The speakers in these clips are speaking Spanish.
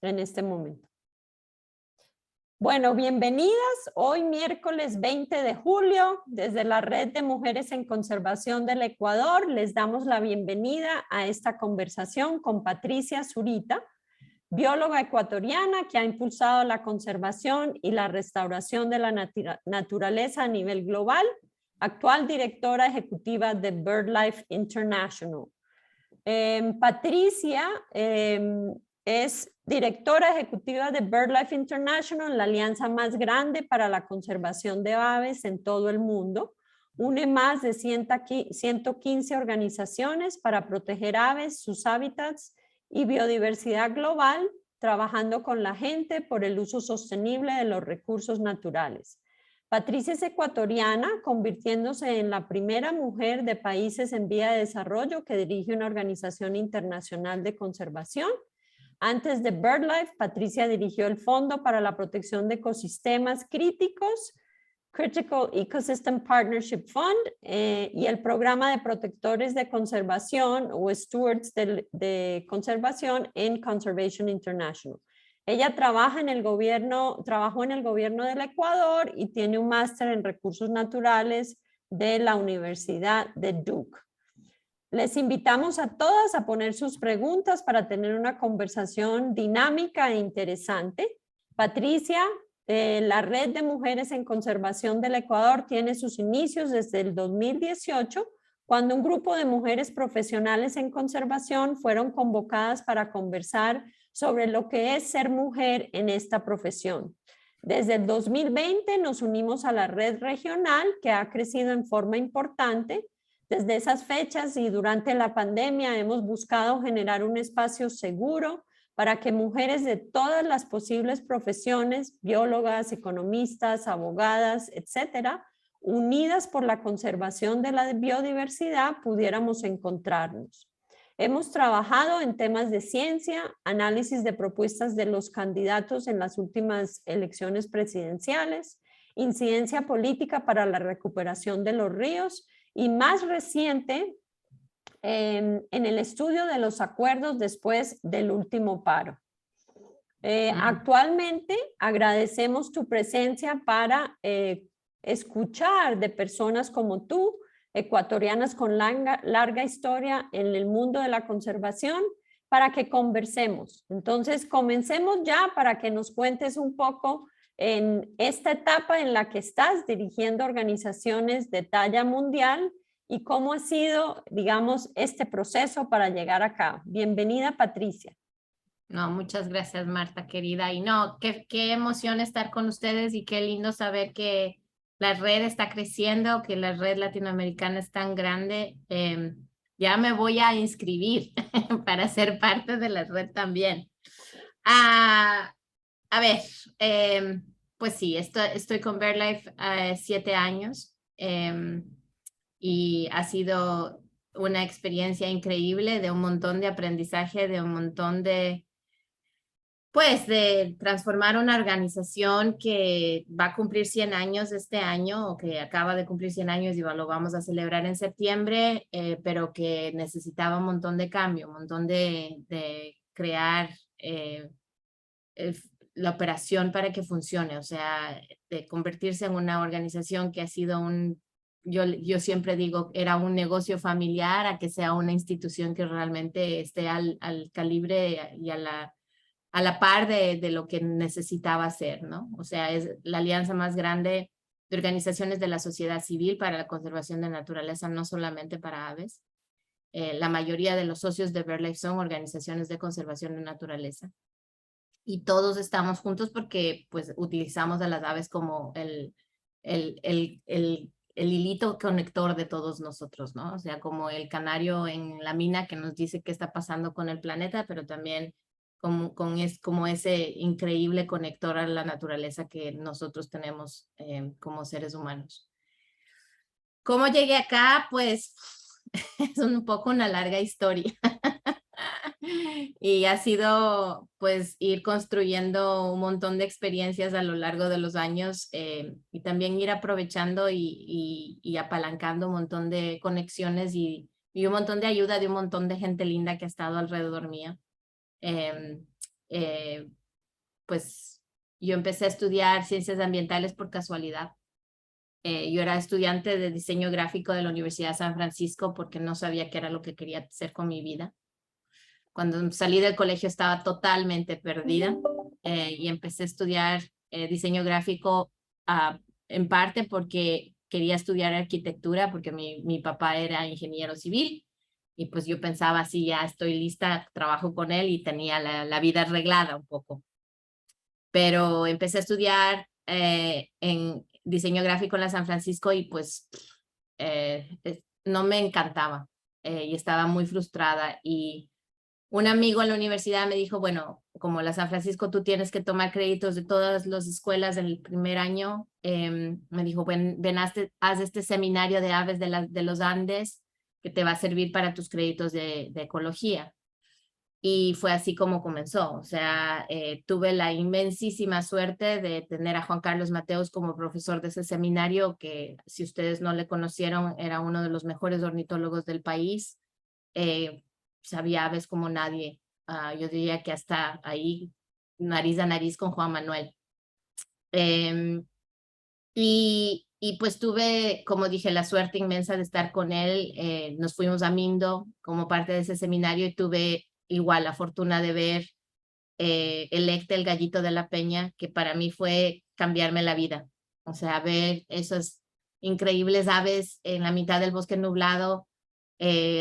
en este momento. Bueno, bienvenidas. Hoy miércoles 20 de julio, desde la Red de Mujeres en Conservación del Ecuador, les damos la bienvenida a esta conversación con Patricia Zurita, bióloga ecuatoriana que ha impulsado la conservación y la restauración de la naturaleza a nivel global, actual directora ejecutiva de BirdLife International. Patricia es directora ejecutiva de BirdLife International, la alianza más grande para la conservación de aves en todo el mundo. Une más de 115 organizaciones para proteger aves, sus hábitats y biodiversidad global, trabajando con la gente por el uso sostenible de los recursos naturales. Patricia es ecuatoriana, convirtiéndose en la primera mujer de países en vía de desarrollo que dirige una organización internacional de conservación. Antes de BirdLife, Patricia dirigió el Fondo para la Protección de Ecosistemas Críticos, Critical Ecosystem Partnership Fund, y el Programa de Protectores de Conservación o Stewards de Conservación en Conservation International. Ella trabajó en el gobierno del Ecuador y tiene un máster en recursos naturales de la Universidad de Duke. Les invitamos a todas a poner sus preguntas para tener una conversación dinámica e interesante. Patricia, la Red de Mujeres en Conservación del Ecuador tiene sus inicios desde el 2018, cuando un grupo de mujeres profesionales en conservación fueron convocadas para conversar sobre lo que es ser mujer en esta profesión. Desde el 2020 nos unimos a la red regional, que ha crecido en forma importante. Desde esas fechas y durante la pandemia hemos buscado generar un espacio seguro para que mujeres de todas las posibles profesiones, biólogas, economistas, abogadas, etcétera, unidas por la conservación de la biodiversidad, pudiéramos encontrarnos. Hemos trabajado en temas de ciencia, análisis de propuestas de los candidatos en las últimas elecciones presidenciales, incidencia política para la recuperación de los ríos y más reciente en el estudio de los acuerdos después del último paro. Actualmente agradecemos tu presencia para escuchar de personas como tú, ecuatorianas con larga historia en el mundo de la conservación, para que conversemos. Entonces, comencemos ya para que nos cuentes un poco en esta etapa en la que estás dirigiendo organizaciones de talla mundial y cómo ha sido, digamos, este proceso para llegar acá. Bienvenida, Patricia. No, muchas gracias, Marta, querida. Y no, qué emoción estar con ustedes y qué lindo saber que la red está creciendo, que la red latinoamericana es tan grande. Ya me voy a inscribir para ser parte de la red también. A ver, pues sí, estoy con BirdLife 7 años y ha sido una experiencia increíble, de un montón de aprendizaje, de un montón de transformar una organización que va a cumplir 100 años este año, o que acaba de cumplir 100 años y lo vamos a celebrar en septiembre, pero que necesitaba un montón de cambio, un montón de crear la operación para que funcione, o sea, de convertirse en una organización que ha sido yo siempre digo, era un negocio familiar, a que sea una institución que realmente esté al calibre y a la par de lo que necesitaba hacer, ¿no? O sea, es la alianza más grande de organizaciones de la sociedad civil para la conservación de naturaleza, no solamente para aves. La mayoría de los socios de BirdLife son organizaciones de conservación de naturaleza. Y todos estamos juntos porque pues utilizamos a las aves como el hilito conector de todos nosotros, ¿no? O sea, como el canario en la mina que nos dice qué está pasando con el planeta, pero también como ese increíble conector a la naturaleza que nosotros tenemos como seres humanos. ¿Cómo llegué acá? Pues es un poco una larga historia. Y ha sido pues ir construyendo un montón de experiencias a lo largo de los años y también ir aprovechando y apalancando un montón de conexiones y un montón de ayuda de un montón de gente linda que ha estado alrededor mía. pues yo empecé a estudiar ciencias ambientales por casualidad. Yo era estudiante de diseño gráfico de la Universidad de San Francisco porque no sabía qué era lo que quería hacer con mi vida. Cuando salí del colegio estaba totalmente perdida y empecé a estudiar diseño gráfico en parte porque quería estudiar arquitectura porque mi papá era ingeniero civil y pues yo pensaba, sí, ya estoy lista, trabajo con él y tenía la vida arreglada un poco. Pero empecé a estudiar en diseño gráfico en la San Francisco y pues no me encantaba y estaba muy frustrada. Y un amigo en la universidad me dijo, bueno, como la San Francisco tú tienes que tomar créditos de todas las escuelas del primer año, me dijo, ven haz este seminario de aves de los Andes que te va a servir para tus créditos de ecología. Y fue así como comenzó. O sea, tuve la inmensísima suerte de tener a Juan Carlos Mateos como profesor de ese seminario, que si ustedes no le conocieron, era uno de los mejores ornitólogos del país. Sabía aves como nadie. Yo diría que hasta ahí, nariz a nariz con Juan Manuel. Y pues tuve, como dije, la suerte inmensa de estar con él. Nos fuimos a Mindo como parte de ese seminario y tuve igual la fortuna de ver Electa, el gallito de la peña, que para mí fue cambiarme la vida. O sea, ver esos increíbles aves en la mitad del bosque nublado,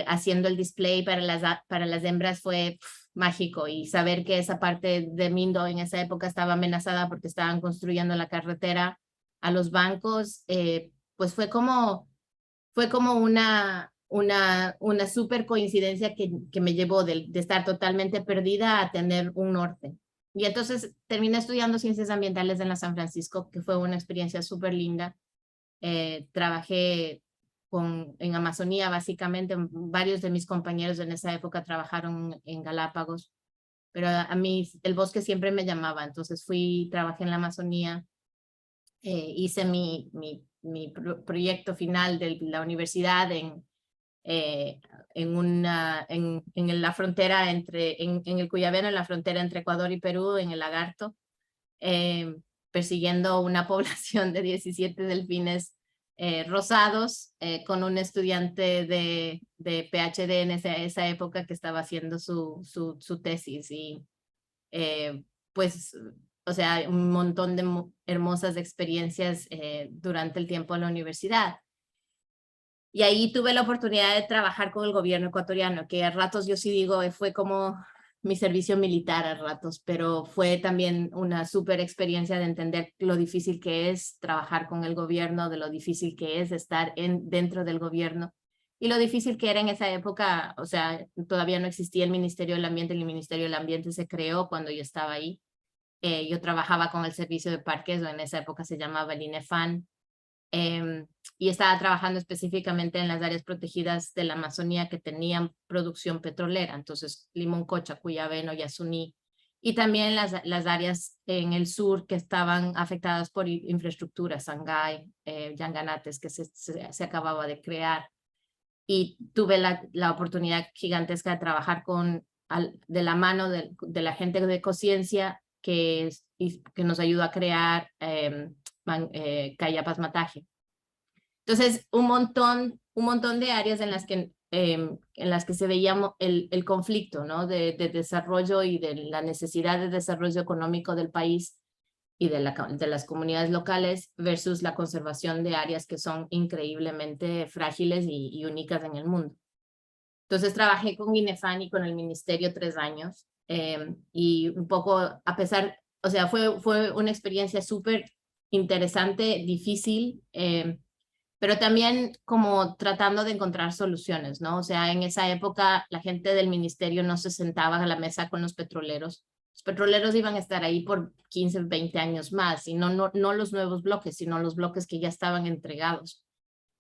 haciendo el display para las hembras fue mágico. Y saber que esa parte de Mindo en esa época estaba amenazada porque estaban construyendo la carretera a los bancos, pues fue como una súper coincidencia que me llevó de estar totalmente perdida a tener un norte. Y entonces terminé estudiando ciencias ambientales en la San Francisco, que fue una experiencia súper linda. Trabajé en Amazonía, básicamente. Varios de mis compañeros en esa época trabajaron en Galápagos, pero a mí el bosque siempre me llamaba. Entonces trabajé en la Amazonía, hice mi proyecto final de la universidad en la frontera en el Cuyabeno, en la frontera entre Ecuador y Perú, en el Lagarto, persiguiendo una población de 17 delfines rosados, con un estudiante de PhD en esa época que estaba haciendo su tesis. Y pues, o sea, un montón de hermosas experiencias durante el tiempo en la universidad. Y ahí tuve la oportunidad de trabajar con el gobierno ecuatoriano, que a ratos yo sí digo, fue como mi servicio militar a ratos, pero fue también una súper experiencia de entender lo difícil que es trabajar con el gobierno, de lo difícil que es estar dentro del gobierno y lo difícil que era en esa época. O sea, todavía no existía el Ministerio del Ambiente, el Ministerio del Ambiente se creó cuando yo estaba ahí. Yo trabajaba con el Servicio de Parques, o en esa época se llamaba el INEFAN, y estaba trabajando específicamente en las áreas protegidas de la Amazonía que tenían producción petrolera, entonces Limoncocha, Cuyabeno, Yasuní, y también las áreas en el sur que estaban afectadas por infraestructura, Sangay, Yanganates, que se acababa de crear. Y tuve la oportunidad gigantesca de trabajar de la mano de la gente de Ecociencia que nos ayudó a crear Cayapas Mataje. Entonces, un montón de áreas en las que se veía el conflicto, ¿no? de desarrollo y de la necesidad de desarrollo económico del país y de las comunidades locales versus la conservación de áreas que son increíblemente frágiles y únicas en el mundo. Entonces trabajé con INEFAN y con el ministerio 3 años, y un poco, a pesar, o sea, fue una experiencia súper interesante, difícil, pero también como tratando de encontrar soluciones, ¿no? O sea, en esa época la gente del ministerio no se sentaba a la mesa con los petroleros. Los petroleros iban a estar ahí por 15, 20 años más, y no los nuevos bloques, sino los bloques que ya estaban entregados.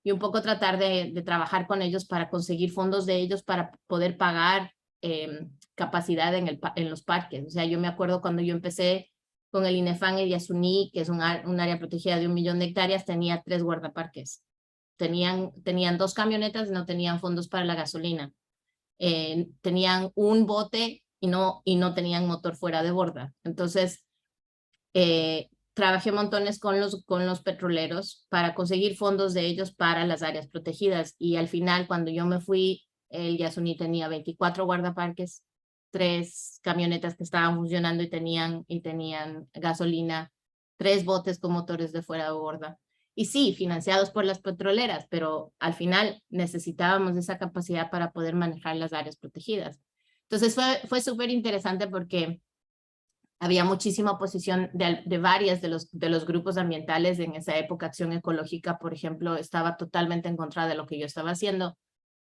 Y un poco tratar de trabajar con ellos para conseguir fondos de ellos para poder pagar capacidad en los parques. O sea, yo me acuerdo cuando yo empecé con el INEFAN y Yasuní, que es un área protegida de 1 millón de hectáreas, tenía 3 guardaparques. Tenían 2 camionetas y no tenían fondos para la gasolina. Tenían un bote y no tenían motor fuera de borda. Entonces, trabajé montones con los petroleros para conseguir fondos de ellos para las áreas protegidas. Y al final, cuando yo me fui, el Yasuní tenía 24 guardaparques, 3 camionetas que estaban funcionando y tenían gasolina, 3 botes con motores de fuera de borda. Y sí, financiados por las petroleras, pero al final necesitábamos esa capacidad para poder manejar las áreas protegidas. Entonces fue súper interesante porque había muchísima oposición de varias de los grupos ambientales en esa época. Acción Ecológica, por ejemplo, estaba totalmente en contra de lo que yo estaba haciendo.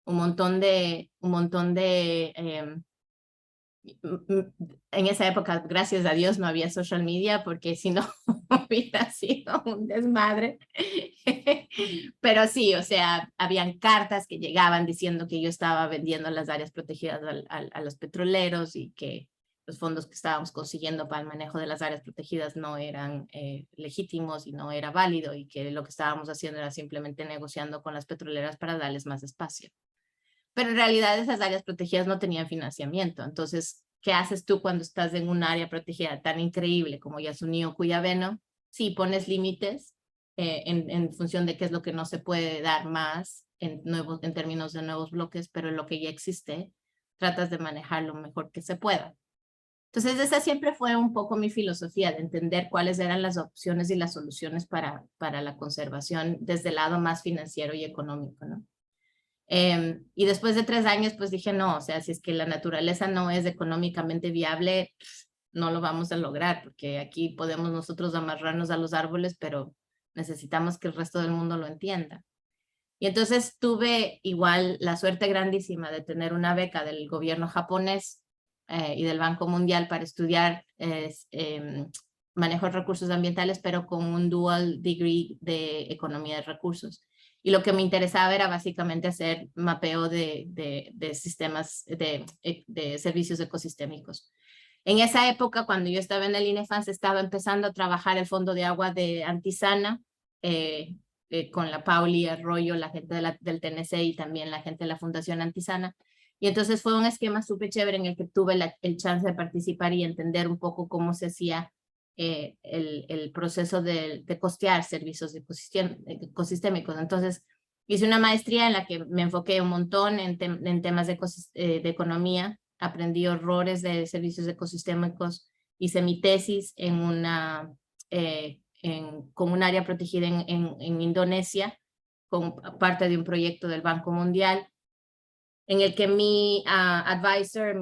Un montón de en esa época, gracias a Dios, no había social media, porque si no hubiera sido un desmadre. Pero sí, o sea, habían cartas que llegaban diciendo que yo estaba vendiendo las áreas protegidas a los petroleros y que los fondos que estábamos consiguiendo para el manejo de las áreas protegidas no eran legítimos y no era válido, y que lo que estábamos haciendo era simplemente negociando con las petroleras para darles más espacio. Pero en realidad esas áreas protegidas no tenían financiamiento. Entonces, ¿qué haces tú cuando estás en un área protegida tan increíble como Yasuní o Cuyabeno? Sí, pones límites en función de qué es lo que no se puede dar más en términos de nuevos bloques, pero en lo que ya existe, tratas de manejar lo mejor que se pueda. Entonces, esa siempre fue un poco mi filosofía, de entender cuáles eran las opciones y las soluciones para la conservación desde el lado más financiero y económico, ¿no? Y después de 3 años, pues dije, no, o sea, si es que la naturaleza no es económicamente viable, no lo vamos a lograr, porque aquí podemos nosotros amarrarnos a los árboles, pero necesitamos que el resto del mundo lo entienda. Y entonces tuve igual la suerte grandísima de tener una beca del gobierno japonés y del Banco Mundial para estudiar manejo de recursos ambientales, pero con un dual degree de economía de recursos. Y lo que me interesaba era básicamente hacer mapeo de sistemas de servicios ecosistémicos. En esa época, cuando yo estaba en el INEFAN, se estaba empezando a trabajar el fondo de agua de Antisana, con la Pauli Arroyo, la gente del TNC y también la gente de la Fundación Antisana. Y entonces fue un esquema súper chévere en el que tuve el chance de participar y entender un poco cómo se hacía el proceso de costear servicios ecosistémicos. Entonces, hice una maestría en la que me enfoqué un montón en temas de economía, aprendí horrores de servicios ecosistémicos, hice mi tesis con un área protegida en Indonesia, con parte de un proyecto del Banco Mundial, en el que mi advisor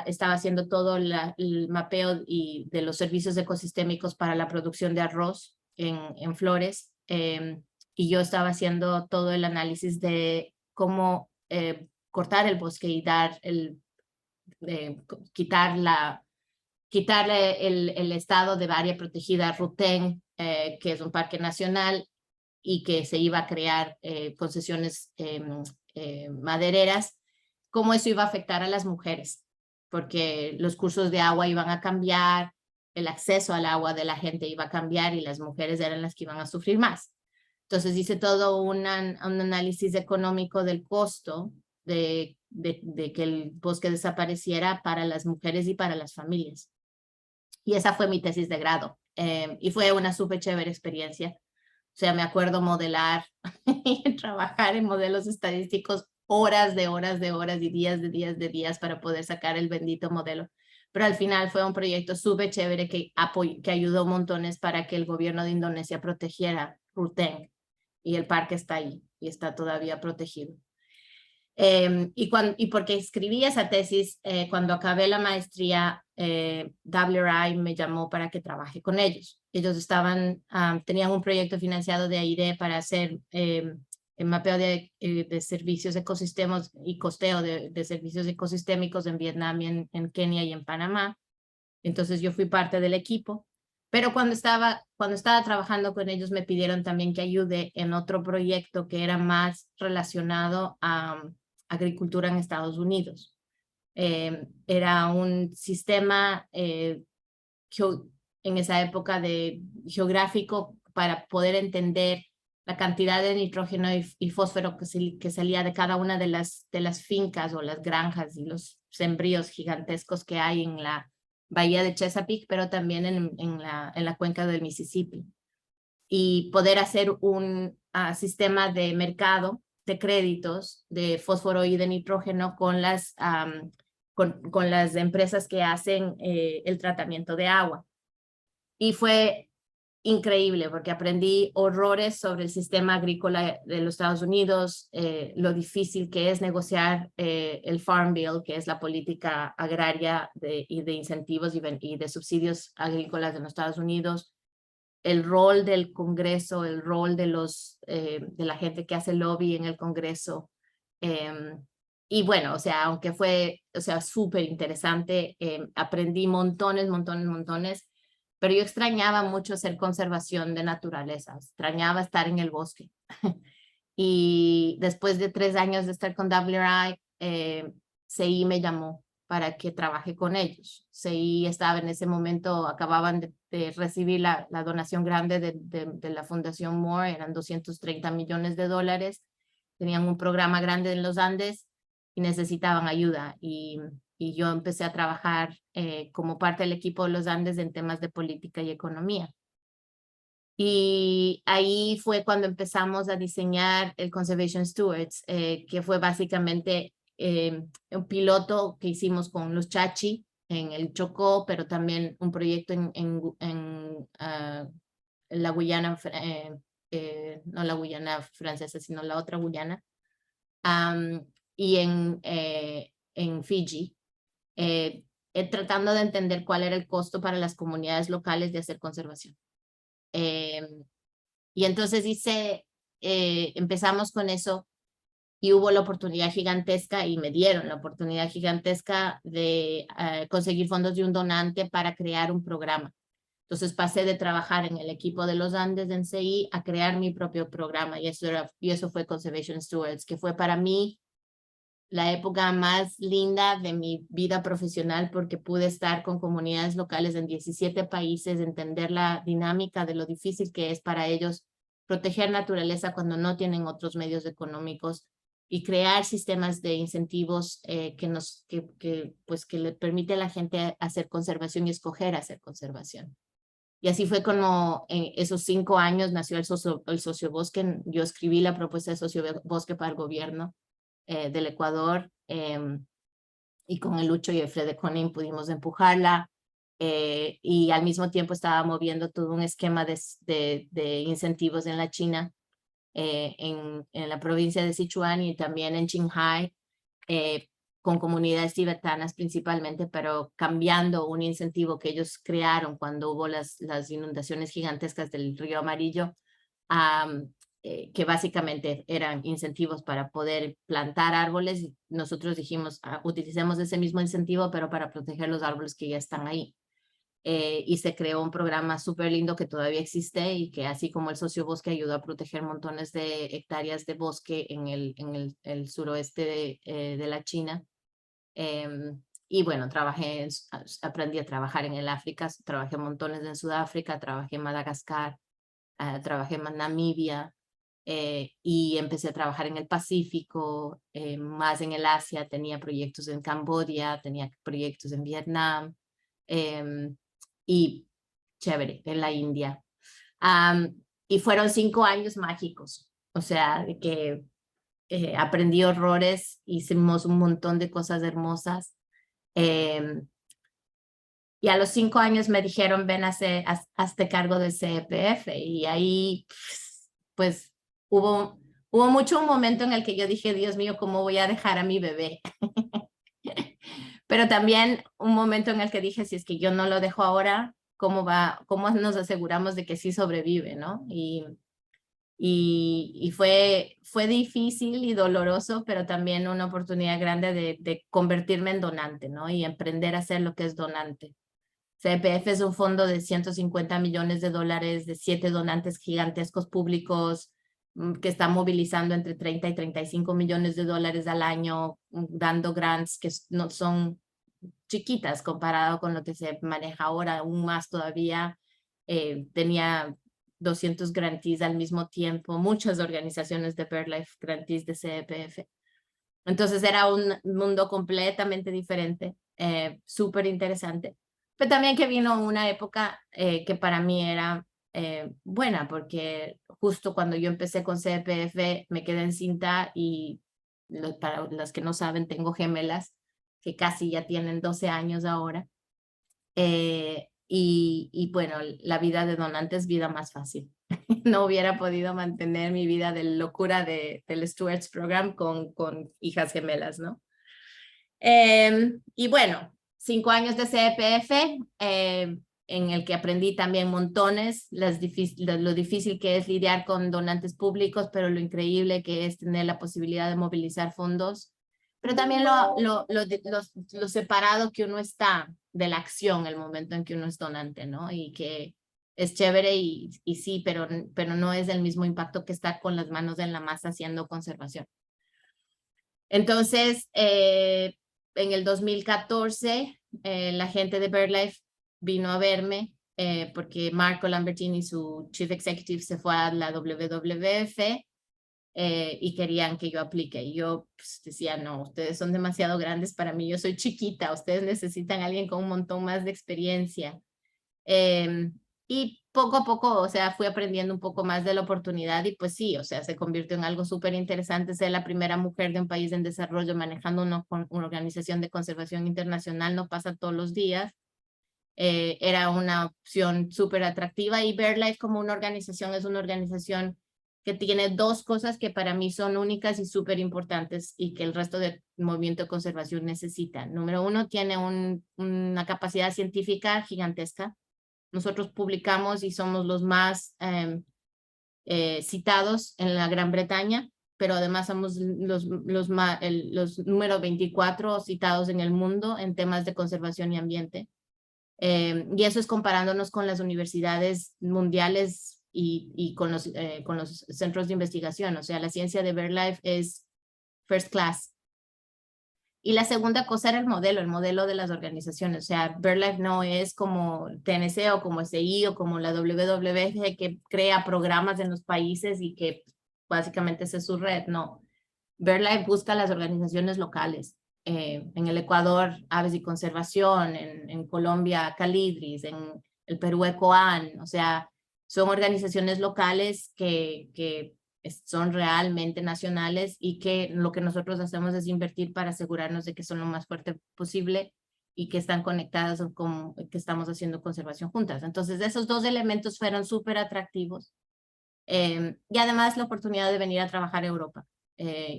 estaba haciendo todo el mapeo de los servicios ecosistémicos para la producción de arroz en Flores, y yo estaba haciendo todo el análisis de cómo cortar el bosque y quitarle el estado de área protegida Rutén, que es un parque nacional, y que se iba a crear concesiones madereras, cómo eso iba a afectar a las mujeres, porque los cursos de agua iban a cambiar, el acceso al agua de la gente iba a cambiar y las mujeres eran las que iban a sufrir más. Entonces hice todo un análisis económico del costo de que el bosque desapareciera para las mujeres y para las familias. Y esa fue mi tesis de grado. Y fue una súper chévere experiencia. O sea, me acuerdo modelar y trabajar en modelos estadísticos horas de horas de horas y días de días de días para poder sacar el bendito modelo. Pero al final fue un proyecto súper chévere que ayudó montones para que el gobierno de Indonesia protegiera Ruteng. Y el parque está ahí y está todavía protegido. Y porque escribí esa tesis, cuando acabé la maestría, WRI me llamó para que trabaje con ellos. Ellos tenían un proyecto financiado de AID para hacer el mapeo de servicios ecosistemas y costeo de servicios ecosistémicos en Vietnam, en Kenia y en Panamá. Entonces yo fui parte del equipo. Pero cuando estaba trabajando con ellos me pidieron también que ayude en otro proyecto que era más relacionado a agricultura en Estados Unidos. Era un sistema en esa época geográfico para poder entender la cantidad de nitrógeno y fósforo que salía de cada una de las fincas o las granjas y los sembríos gigantescos que hay en la bahía de Chesapeake, pero también en la cuenca del Mississippi. Y poder hacer un sistema de mercado de créditos de fósforo y de nitrógeno con las empresas que hacen el tratamiento de agua. Y fue increíble porque aprendí horrores sobre el sistema agrícola de los Estados Unidos, lo difícil que es negociar el Farm Bill, que es la política agraria y de incentivos y de subsidios agrícolas de los Estados Unidos, el rol del Congreso, el rol de la gente que hace lobby en el Congreso. Y bueno, o sea, aunque fue, o sea, súper interesante, aprendí montones, pero yo extrañaba mucho hacer conservación de naturaleza, extrañaba estar en el bosque. Y después de 3 años de estar con WRI, CI me llamó para que trabaje con ellos. CI estaba en ese momento, acababan de recibir la donación grande de la Fundación Moore, eran $230 millones, tenían un programa grande en los Andes y necesitaban ayuda. Y yo empecé a trabajar como parte del equipo de los Andes en temas de política y economía. Y ahí fue cuando empezamos a diseñar el Conservation Stewards, que fue básicamente un piloto que hicimos con los Chachi en el Chocó, pero también un proyecto en la Guyana, no la Guyana francesa, sino la otra Guyana, y en Fiji, tratando de entender cuál era el costo para las comunidades locales de hacer conservación. Y entonces empezamos con eso y hubo la oportunidad gigantesca y me dieron la oportunidad gigantesca de conseguir fondos de un donante para crear un programa. Entonces pasé de trabajar en el equipo de los Andes en CI a crear mi propio programa y eso fue Conservation Stewards, que fue para mí la época más linda de mi vida profesional porque pude estar con comunidades locales en 17 países, entender la dinámica de lo difícil que es para ellos proteger naturaleza cuando no tienen otros medios económicos y crear sistemas de incentivos que le permite a la gente hacer conservación y escoger hacer conservación. Y así fue como en esos 5 años nació el sociobosque. Yo escribí la propuesta de sociobosque para el gobierno del Ecuador y con el Lucho y el Fred de Koning pudimos empujarla y al mismo tiempo estaba moviendo todo un esquema de incentivos en la China, en la provincia de Sichuan y también en Qinghai, con comunidades tibetanas principalmente, pero cambiando un incentivo que ellos crearon cuando hubo las inundaciones gigantescas del Río Amarillo, que básicamente eran incentivos para poder plantar árboles. Nosotros dijimos, utilicemos ese mismo incentivo, pero para proteger los árboles que ya están ahí. Y se creó un programa súper lindo que todavía existe y que así como el sociobosque ayudó a proteger montones de hectáreas de bosque en el suroeste de la China. Y bueno, aprendí a trabajar en el África, trabajé montones en Sudáfrica, trabajé en Madagascar, trabajé en Namibia, y empecé a trabajar en el Pacífico, más en el Asia, tenía proyectos en Camboya, tenía proyectos en Vietnam, y chévere, en la India. Y fueron 5 años mágicos, o sea, de que aprendí horrores, hicimos un montón de cosas hermosas. Y a los 5 años me dijeron, ven hazte cargo del CEPF. Y ahí, pues, hubo mucho un momento en el que yo dije, Dios mío, ¿cómo voy a dejar a mi bebé? Pero también un momento en el que dije, si es que yo no lo dejo ahora, ¿cómo nos aseguramos de que sí sobrevive, no? Y fue difícil y doloroso, pero también una oportunidad grande de convertirme en donante, ¿no? Y emprender a hacer lo que es donante. CEPF es un fondo de $150 millones, de 7 donantes gigantescos públicos que están movilizando entre 30 y 35 millones de dólares al año, dando grants que no son chiquitas comparado con lo que se maneja ahora, aún más todavía. Tenía 200 grantees al mismo tiempo, muchas organizaciones de BirdLife grantees de CEPF. Entonces era un mundo completamente diferente, súper interesante. Pero también que vino una época que para mí era buena, porque justo cuando yo empecé con CEPF me quedé encinta y para las que no saben, tengo gemelas que casi ya tienen 12 años ahora. Y bueno, la vida de donante es vida más fácil. No hubiera podido mantener mi vida de locura del Stewards Program con hijas gemelas, ¿no? Y bueno, 5 años de CEPF, en el que aprendí también montones, lo difícil que es lidiar con donantes públicos, pero lo increíble que es tener la posibilidad de movilizar fondos, pero también lo separado que uno está de la acción el momento en que uno es donante, ¿no? Y que es chévere y sí, pero no es el mismo impacto que estar con las manos en la masa haciendo conservación. Entonces, en el 2014, la gente de BirdLife vino a verme porque Marco Lambertini, su Chief Executive, se fue a la WWF y querían que yo aplique. Y yo pues, decía, no, ustedes son demasiado grandes para mí, yo soy chiquita, ustedes necesitan a alguien con un montón más de experiencia. Y poco a poco, o sea, fui aprendiendo un poco más de la oportunidad y pues sí, o sea, se convirtió en algo súper interesante ser la primera mujer de un país en desarrollo manejando una organización de conservación internacional, no pasa todos los días. Era una opción súper atractiva y BirdLife como una organización es una organización que tiene dos cosas que para mí son únicas y súper importantes y que el resto del movimiento de conservación necesita. Número uno, tiene una capacidad científica gigantesca. Nosotros publicamos y somos los más citados en la Gran Bretaña, pero además somos los número 24 citados en el mundo en temas de conservación y ambiente. Y eso es comparándonos con las universidades mundiales y con los centros de investigación. O sea, la ciencia de BirdLife es first class. Y la segunda cosa era el modelo de las organizaciones. O sea, BirdLife no es como TNC o como SI o como la WWF que crea programas en los países y que básicamente esa es su red. No, BirdLife busca las organizaciones locales. En el Ecuador, Aves y Conservación, en Colombia, Calidris, en el Perú, ECOAN. O sea, son organizaciones locales que son realmente nacionales y que lo que nosotros hacemos es invertir para asegurarnos de que son lo más fuerte posible y que están conectadas con que estamos haciendo conservación juntas. Entonces, esos dos elementos fueron súper atractivos. Y además la oportunidad de venir a trabajar a Europa.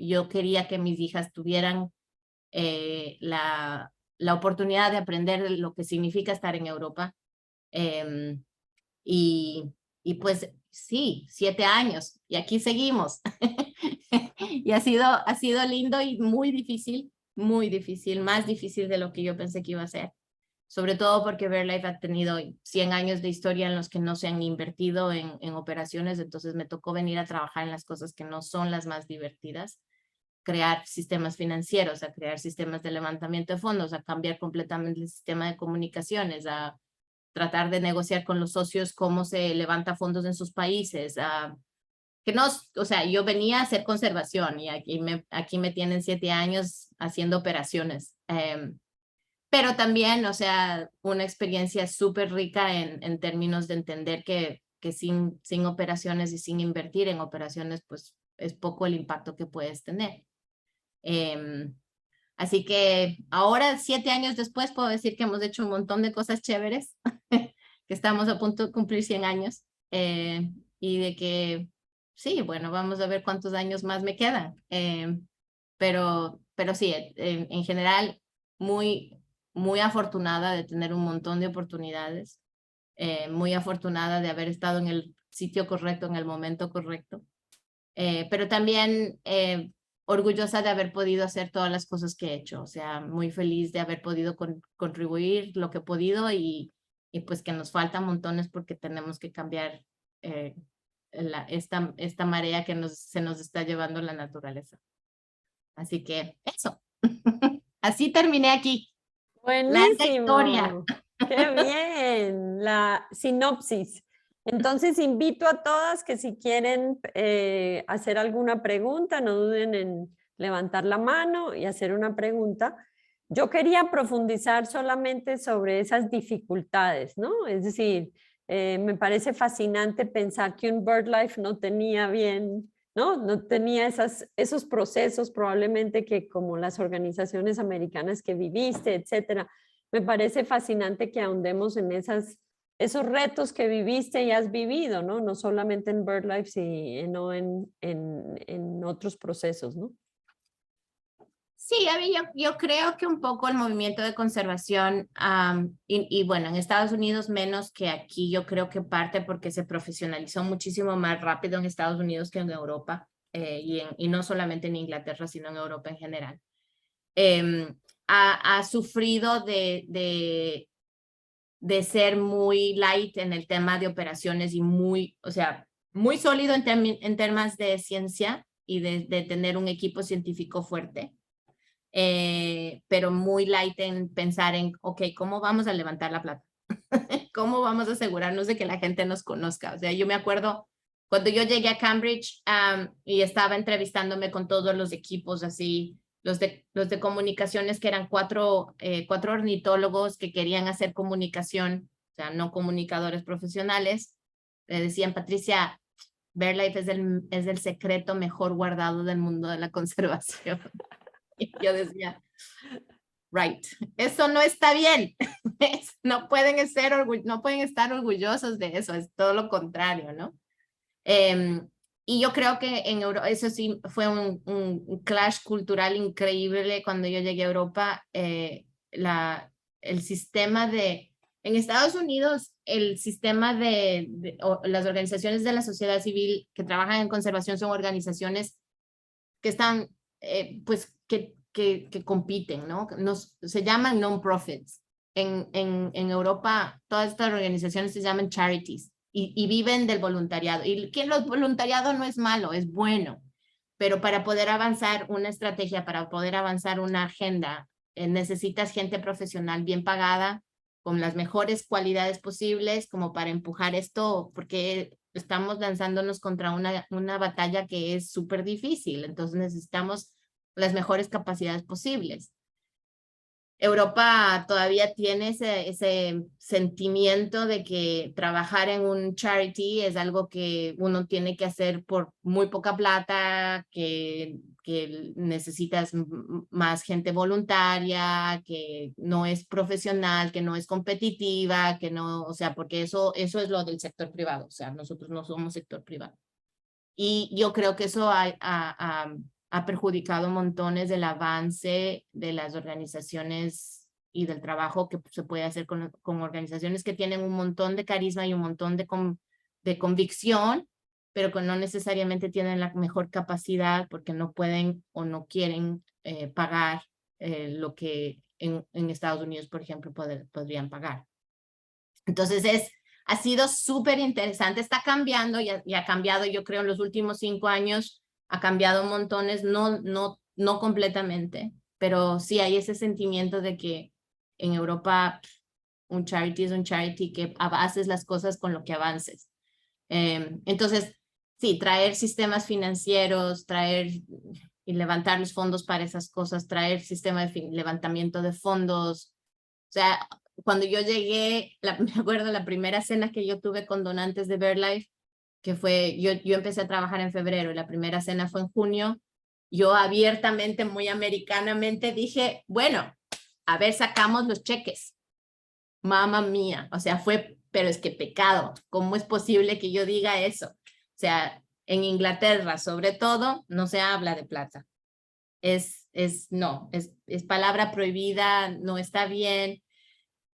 Yo quería que mis hijas tuvieran la oportunidad de aprender lo que significa estar en Europa. Y pues sí, 7 años y aquí seguimos. Y ha sido lindo y muy difícil, más difícil de lo que yo pensé que iba a ser. Sobre todo porque BirdLife ha tenido 100 años de historia en los que no se han invertido en operaciones, entonces me tocó venir a trabajar en las cosas que no son las más divertidas, crear sistemas financieros, a crear sistemas de levantamiento de fondos, a cambiar completamente el sistema de comunicaciones, a tratar de negociar con los socios cómo se levanta fondos en sus países, o sea, yo venía a hacer conservación y aquí me tienen 7 años haciendo operaciones. Pero también, o sea, una experiencia súper rica en términos de entender que sin operaciones y sin invertir en operaciones, pues es poco el impacto que puedes tener. Así que ahora, 7 años después, puedo decir que hemos hecho un montón de cosas chéveres, que estamos a punto de cumplir 100 años y de que, sí, bueno, vamos a ver cuántos años más me quedan. Pero sí, en general, muy afortunada de tener un montón de oportunidades, muy afortunada de haber estado en el sitio correcto, en el momento correcto, pero también orgullosa de haber podido hacer todas las cosas que he hecho, o sea, muy feliz de haber podido contribuir lo que he podido y pues que nos faltan montones porque tenemos que cambiar esta marea que se nos está llevando la naturaleza. Así que eso, así terminé aquí. Larga historia. Buenísimo. Qué bien. La sinopsis. Entonces invito a todas que si quieren hacer alguna pregunta, no duden en levantar la mano y hacer una pregunta. Yo quería profundizar solamente sobre esas dificultades, ¿no? Es decir, me parece fascinante pensar que un BirdLife no tenía bien, ¿no? No tenía esos procesos probablemente que como las organizaciones americanas que viviste, etcétera. Me parece fascinante que ahondemos en esos retos que viviste y has vivido, ¿no? No solamente en BirdLife, sino en otros procesos, ¿no? Sí, a mí yo creo que un poco el movimiento de conservación, y bueno, en Estados Unidos menos que aquí, yo creo que parte porque se profesionalizó muchísimo más rápido en Estados Unidos que en Europa, y no solamente en Inglaterra, sino en Europa en general. Ha sufrido de ser muy light en el tema de operaciones y muy, o sea, muy sólido en temas de ciencia y de tener un equipo científico fuerte. Pero muy light en pensar en, ok, ¿cómo vamos a levantar la plata? ¿Cómo vamos a asegurarnos de que la gente nos conozca? O sea, yo me acuerdo cuando yo llegué a Cambridge y estaba entrevistándome con todos los equipos así, los de comunicaciones que eran cuatro ornitólogos que querían hacer comunicación, o sea, no comunicadores profesionales, le decían, Patricia, BirdLife es el secreto mejor guardado del mundo de la conservación. Y yo decía, right, eso no está bien. No pueden estar orgullosos de eso, es todo lo contrario, ¿no? Y yo creo que en Europa, eso sí fue un clash cultural increíble cuando yo llegué a Europa. El sistema en Estados Unidos, el sistema las organizaciones de la sociedad civil que trabajan en conservación son organizaciones que están, pues, que compiten, ¿no? Se llaman non-profits. En Europa, todas estas organizaciones se llaman charities y viven del voluntariado. Y que el voluntariado no es malo, es bueno, pero para poder avanzar una estrategia, para poder avanzar una agenda, necesitas gente profesional bien pagada, con las mejores cualidades posibles, como para empujar esto, porque estamos lanzándonos contra una batalla que es súper difícil, entonces necesitamos las mejores capacidades posibles. Europa todavía tiene ese sentimiento de que trabajar en un charity es algo que uno tiene que hacer por muy poca plata, que necesitas más gente voluntaria, que no es profesional, que no es competitiva, que no, o sea, porque eso es lo del sector privado, o sea, nosotros no somos sector privado. Y yo creo que eso ha perjudicado montones del avance de las organizaciones y del trabajo que se puede hacer con organizaciones que tienen un montón de carisma y un montón de convicción, pero que no necesariamente tienen la mejor capacidad porque no pueden o no quieren pagar lo que en Estados Unidos, por ejemplo, podrían pagar. Entonces ha sido súper interesante, está cambiando y ha cambiado, yo creo, en los últimos 5 años, ha cambiado montones, no completamente, pero sí hay ese sentimiento de que en Europa un charity es un charity, que haces las cosas con lo que avances. Entonces, sí, traer sistemas financieros, traer y levantar los fondos para esas cosas, traer sistema de levantamiento de fondos, o sea, cuando yo llegué, me acuerdo la primera cena que yo tuve con donantes de BirdLife, que fue, yo empecé a trabajar en febrero y la primera cena fue en junio, yo abiertamente, muy americanamente dije, bueno, a ver, sacamos los cheques. Mamma mía, o sea, pero es que pecado, ¿cómo es posible que yo diga eso? O sea, en Inglaterra, sobre todo, no se habla de plata. No, es palabra prohibida, no está bien.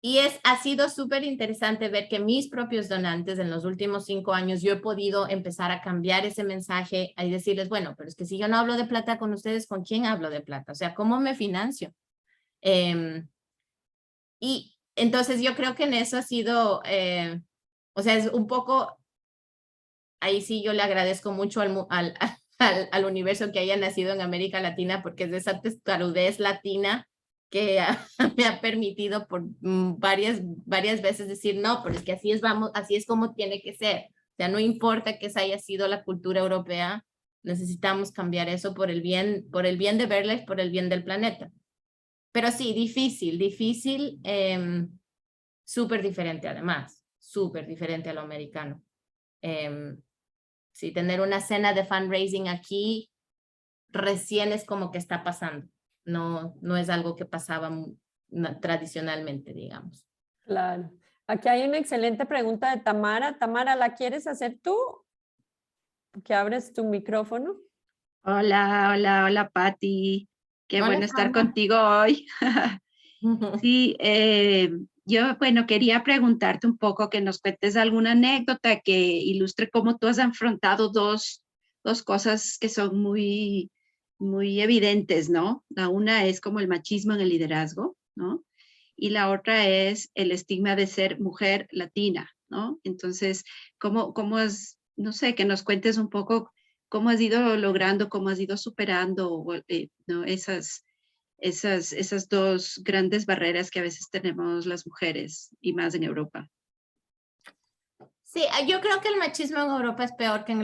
Y ha sido súper interesante ver que mis propios donantes en los últimos 5 años yo he podido empezar a cambiar ese mensaje y decirles, bueno, pero es que si yo no hablo de plata con ustedes, ¿con quién hablo de plata? O sea, ¿cómo me financio? Y entonces yo creo que en eso ha sido, o sea, es un poco, ahí sí yo le agradezco mucho al universo que haya nacido en América Latina porque es de esa testarudez latina me ha permitido por varias veces decir, no, pero es que así es como tiene que ser. O sea, no importa que esa haya sido la cultura europea, necesitamos cambiar eso por el bien de Verlife, por el bien del planeta. Pero sí, difícil, súper diferente además, súper diferente a lo americano. Sí, tener una cena de fundraising aquí recién es como que está pasando. No es algo que pasaba tradicionalmente, digamos. Claro. Aquí hay una excelente pregunta de Tamara. Tamara, ¿la quieres hacer tú? Que abres tu micrófono. Hola, Patti. Qué Hola, bueno estar Sandra. contigo hoy. Sí, yo, bueno, quería preguntarte un poco que nos cuentes alguna anécdota que ilustre cómo tú has afrontado dos cosas que son muy evidentes, ¿no? La una es como el machismo en el liderazgo, ¿no? Y la otra es el estigma de ser mujer latina, ¿no? Entonces, ¿cómo has, no sé, que nos cuentes un poco cómo has ido logrando, cómo has ido superando, ¿no? Esas dos grandes barreras que a veces tenemos las mujeres y más en Europa. Sí, yo creo que el machismo en Europa es peor que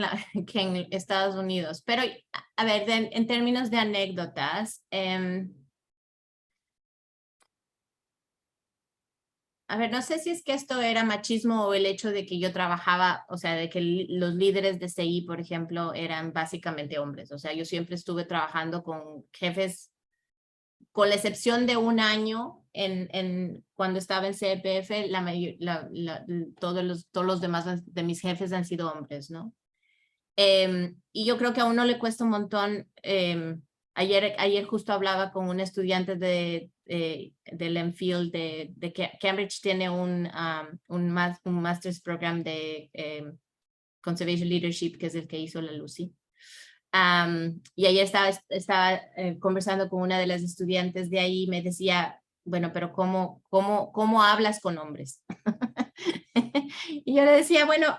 que en Estados Unidos, pero a ver, en términos de anécdotas, a ver, no sé si es que esto era machismo o el hecho de que yo trabajaba, o sea, de que los líderes de CI, por ejemplo, eran básicamente hombres. O sea, yo siempre estuve trabajando con jefes, con la excepción de un año cuando estaba en CEPF, todos los demás de mis jefes han sido hombres, ¿no? Y yo creo que a uno le cuesta un montón. Ayer justo hablaba con un estudiante del MPhil de que Cambridge tiene un Master's Program de Conservation Leadership, que es el que hizo la Lucy. Y ayer estaba conversando con una de las estudiantes de ahí y me decía, bueno, pero ¿cómo hablas con hombres? Y yo le decía, bueno,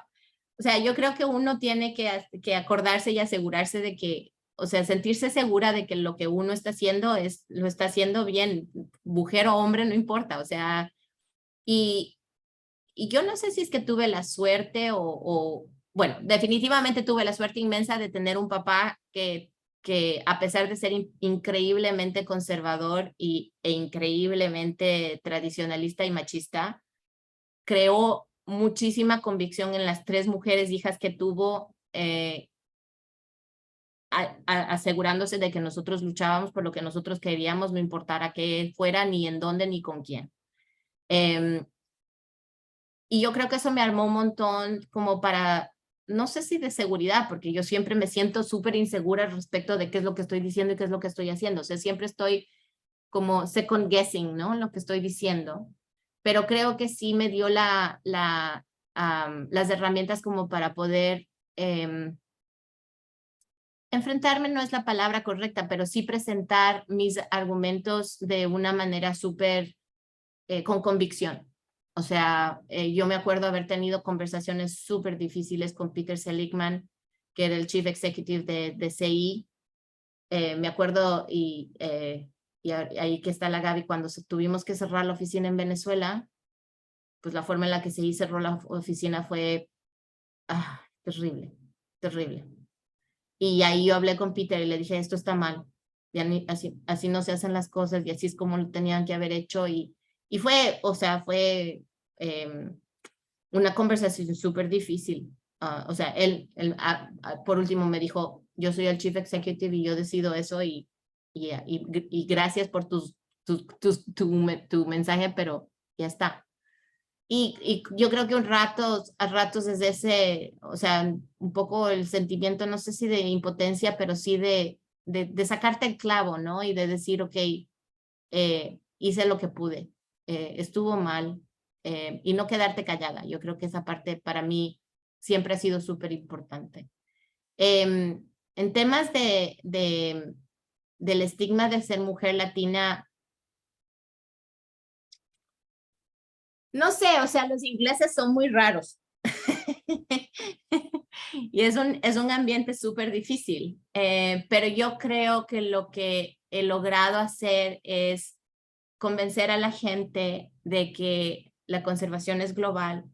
o sea, yo creo que uno tiene que acordarse y asegurarse de que, o sea, sentirse segura de que lo que uno está haciendo lo está haciendo bien, mujer o hombre, no importa, o sea, y yo no sé si es que tuve la suerte bueno, definitivamente tuve la suerte inmensa de tener un papá que a pesar de ser increíblemente conservador e increíblemente tradicionalista y machista, creó muchísima convicción en las 3 mujeres hijas que tuvo, asegurándose de que nosotros luchábamos por lo que nosotros queríamos, no importara qué fuera, ni en dónde, ni con quién. Y yo creo que eso me armó un montón como para, no sé si de seguridad, porque yo siempre me siento súper insegura respecto de qué es lo que estoy diciendo y qué es lo que estoy haciendo. O sea, siempre estoy como second guessing, ¿no? Lo que estoy diciendo. Pero creo que sí me dio las herramientas como para poder enfrentarme, no es la palabra correcta, pero sí presentar mis argumentos de una manera súper con convicción. O sea, yo me acuerdo haber tenido conversaciones súper difíciles con Peter Seligman, que era el Chief Executive de CI. Me acuerdo y ahí que está la Gaby, cuando tuvimos que cerrar la oficina en Venezuela, pues la forma en la que se cerró la oficina fue terrible, terrible. Y ahí yo hablé con Peter y le dije, esto está mal, y así no se hacen las cosas y así es como lo tenían que haber hecho. Y fue, o sea, fue una conversación súper difícil. O sea, él por último me dijo, yo soy el Chief Executive y yo decido eso y gracias por tu mensaje, pero ya está. Y yo creo que a ratos es ese, o sea, un poco el sentimiento, no sé si de impotencia, pero sí de sacarte el clavo, ¿no? Y de decir, ok, hice lo que pude, estuvo mal, y no quedarte callada. Yo creo que esa parte para mí siempre ha sido súper importante. En temas del estigma de ser mujer latina, no sé, o sea, los ingleses son muy raros. Y es un ambiente súper difícil, pero yo creo que lo que he logrado hacer es convencer a la gente de que la conservación es global,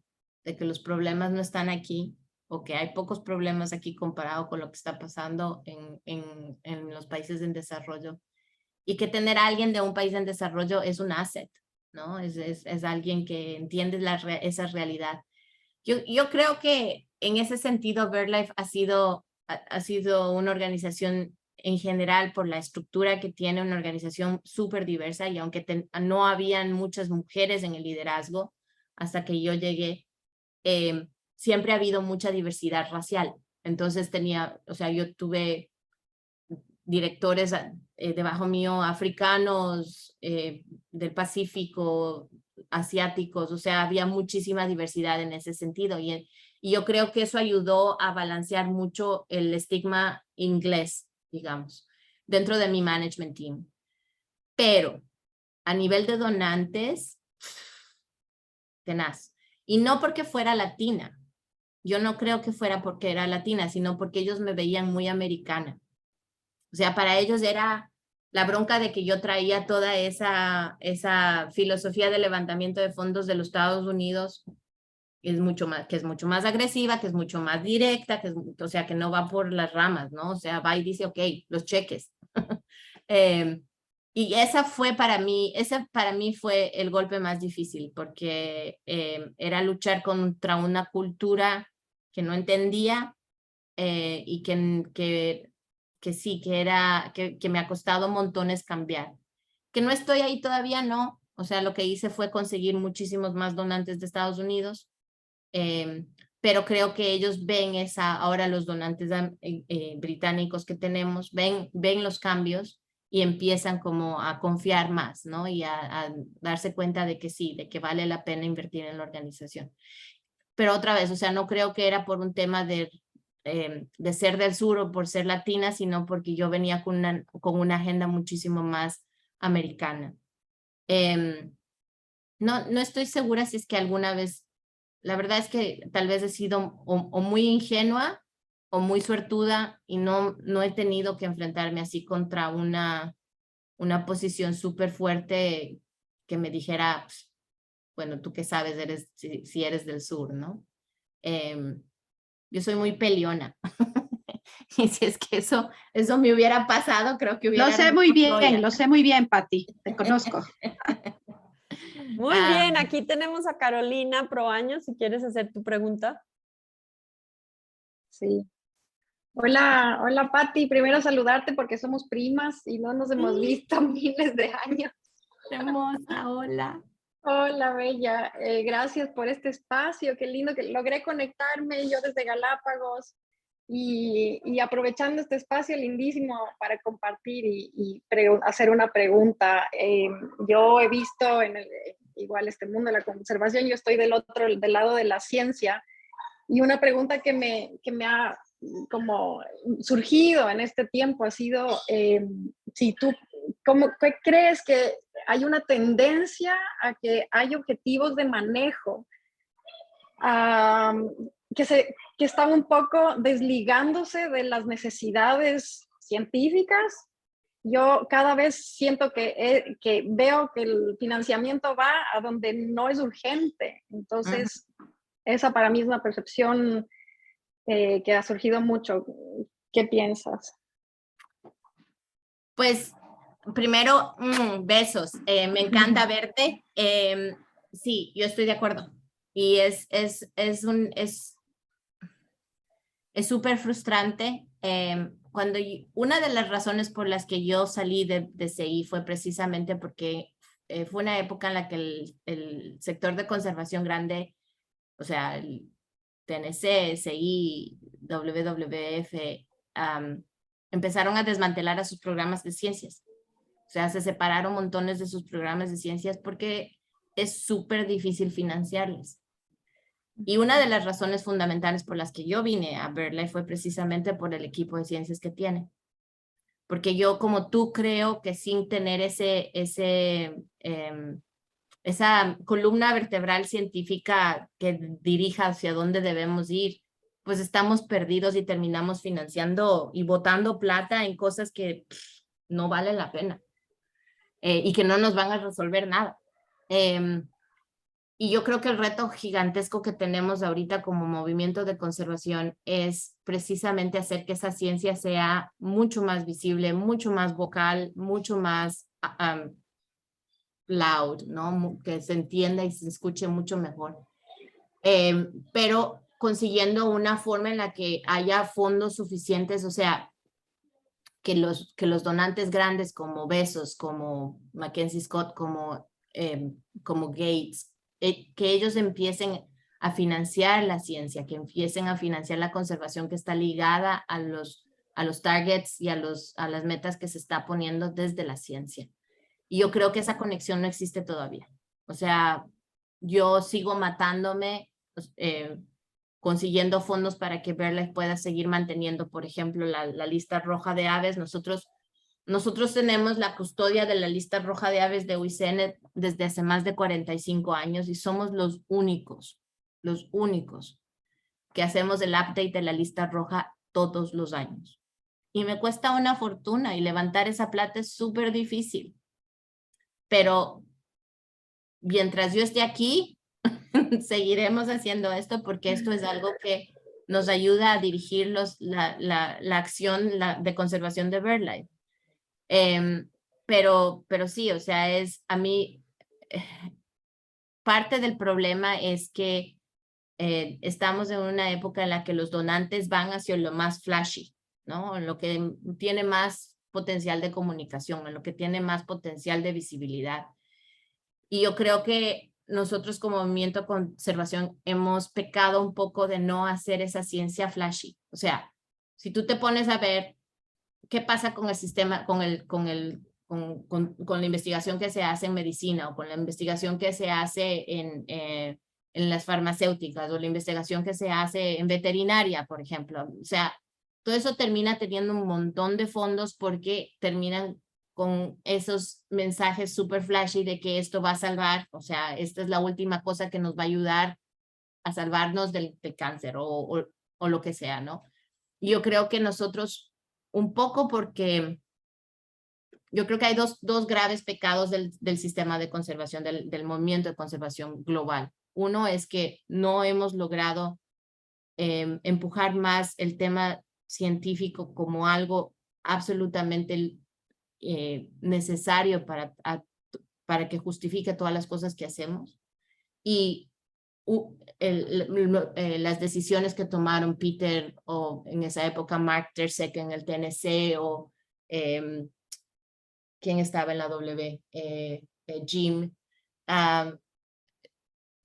de que los problemas no están aquí, o que hay pocos problemas aquí comparado con lo que está pasando en los países en desarrollo, y que tener a alguien de un país en desarrollo es un asset, ¿no? Es alguien que entiende esa realidad. Yo creo que en ese sentido BirdLife ha sido una organización en general, por la estructura que tiene, una organización súper diversa, y aunque no habían muchas mujeres en el liderazgo hasta que yo llegué, siempre ha habido mucha diversidad racial. Entonces yo tuve directores debajo mío, africanos, del Pacífico, asiáticos, o sea, había muchísima diversidad en ese sentido. Y yo creo que eso ayudó a balancear mucho el estigma inglés, digamos, dentro de mi management team. Pero a nivel de donantes, tenaz. Y no porque fuera latina. Yo no creo que fuera porque era latina, sino porque ellos me veían muy americana. O sea, para ellos era la bronca de que yo traía toda esa filosofía de levantamiento de fondos de los Estados Unidos, que es mucho más agresiva, que es mucho más directa, o sea, que no va por las ramas, ¿no? O sea, va y dice, ok, los cheques. Y ese para mí fue el golpe más difícil, porque era luchar contra una cultura que no entendía, y que sí, que me ha costado montones cambiar. Que no estoy ahí todavía, no. O sea, lo que hice fue conseguir muchísimos más donantes de Estados Unidos, pero creo que ellos ven ahora los donantes británicos que tenemos, ven los cambios y empiezan como a confiar más, ¿no? Y a darse cuenta de que sí, de que vale la pena invertir en la organización. Pero otra vez, o sea, no creo que era por un tema de ser del sur o por ser latina, sino porque yo venía con una agenda muchísimo más americana. No estoy segura si es que alguna vez, la verdad es que tal vez he sido o muy ingenua o muy suertuda, y no he tenido que enfrentarme así contra una posición súper fuerte que me dijera, pues, bueno, tú qué sabes, si eres del sur, ¿no? Yo soy muy peleona. Y si es que eso me hubiera pasado, creo que hubiera... Lo sé muy bien, Pati, te conozco. Muy bien, aquí tenemos a Carolina Proaño, si quieres hacer tu pregunta. Sí. Hola Pati, primero saludarte porque somos primas y no nos hemos visto miles de años. Hermosa, hola. Hola, Bella. Gracias por este espacio. Qué lindo que logré conectarme yo desde Galápagos y aprovechando este espacio lindísimo para compartir y hacer una pregunta. Yo he visto igual este mundo de la conservación, yo estoy del lado de la ciencia, y una pregunta que me ha como surgido en este tiempo ha sido si tú, ¿qué crees que hay una tendencia a que hay objetivos de manejo que están un poco desligándose de las necesidades científicas? Yo cada vez siento que veo que el financiamiento va a donde no es urgente. Entonces, esa para mí es una percepción que ha surgido mucho. ¿Qué piensas? Pues, primero, besos. Me encanta verte. Sí, yo estoy de acuerdo. Y es súper frustrante. Una de las razones por las que yo salí de CI fue precisamente porque fue una época en la que el sector de conservación grande, o sea, el TNC, CI, WWF, empezaron a desmantelar a sus programas de ciencias. O sea, se separaron montones de sus programas de ciencias porque es súper difícil financiarles. Y una de las razones fundamentales por las que yo vine a BirdLife fue precisamente por el equipo de ciencias que tiene. Porque yo, como tú, creo que sin tener esa columna vertebral científica que dirija hacia dónde debemos ir, pues estamos perdidos y terminamos financiando y botando plata en cosas que no valen la pena. y que no nos van a resolver nada. Y yo creo que el reto gigantesco que tenemos ahorita como movimiento de conservación es precisamente hacer que esa ciencia sea mucho más visible, mucho más vocal, mucho más loud, ¿no? Que se entienda y se escuche mucho mejor. Pero consiguiendo una forma en la que haya fondos suficientes, o sea, que los donantes grandes como Bezos, como Mackenzie Scott, como Gates, que ellos empiecen a financiar la ciencia, que empiecen a financiar la conservación que está ligada a los targets y a las metas que se está poniendo desde la ciencia. Y yo creo que esa conexión no existe todavía. O sea, yo sigo matándome, consiguiendo fondos para que BirdLife pueda seguir manteniendo, por ejemplo, la lista roja de aves. Nosotros tenemos la custodia de la lista roja de aves de UICN desde hace más de 45 años y somos los únicos que hacemos el update de la lista roja todos los años. Y me cuesta una fortuna y levantar esa plata es súper difícil. Pero mientras yo esté aquí, seguiremos haciendo esto porque esto es algo que nos ayuda a dirigir la acción de conservación de BirdLife. Pero sí, o sea, a mí, parte del problema es que estamos en una época en la que los donantes van hacia lo más flashy, ¿no? En lo que tiene más potencial de comunicación, en lo que tiene más potencial de visibilidad. Y yo creo que nosotros como movimiento de conservación hemos pecado un poco de no hacer esa ciencia flashy. O sea, si tú te pones a ver qué pasa con el sistema, con la investigación que se hace en medicina o con la investigación que se hace en las farmacéuticas o la investigación que se hace en veterinaria, por ejemplo. O sea, todo eso termina teniendo un montón de fondos porque terminan con esos mensajes súper flashy de que esto va a salvar, o sea, esta es la última cosa que nos va a ayudar a salvarnos del cáncer o lo que sea, ¿no? Y yo creo que nosotros, un poco porque yo creo que hay dos graves pecados del sistema de conservación, del movimiento de conservación global. Uno es que no hemos logrado empujar más el tema científico como algo absolutamente necesario para que justifique todas las cosas que hacemos. Y las decisiones que tomaron Peter o en esa época Mark Tercek en el TNC o ¿quién estaba en la W? Jim,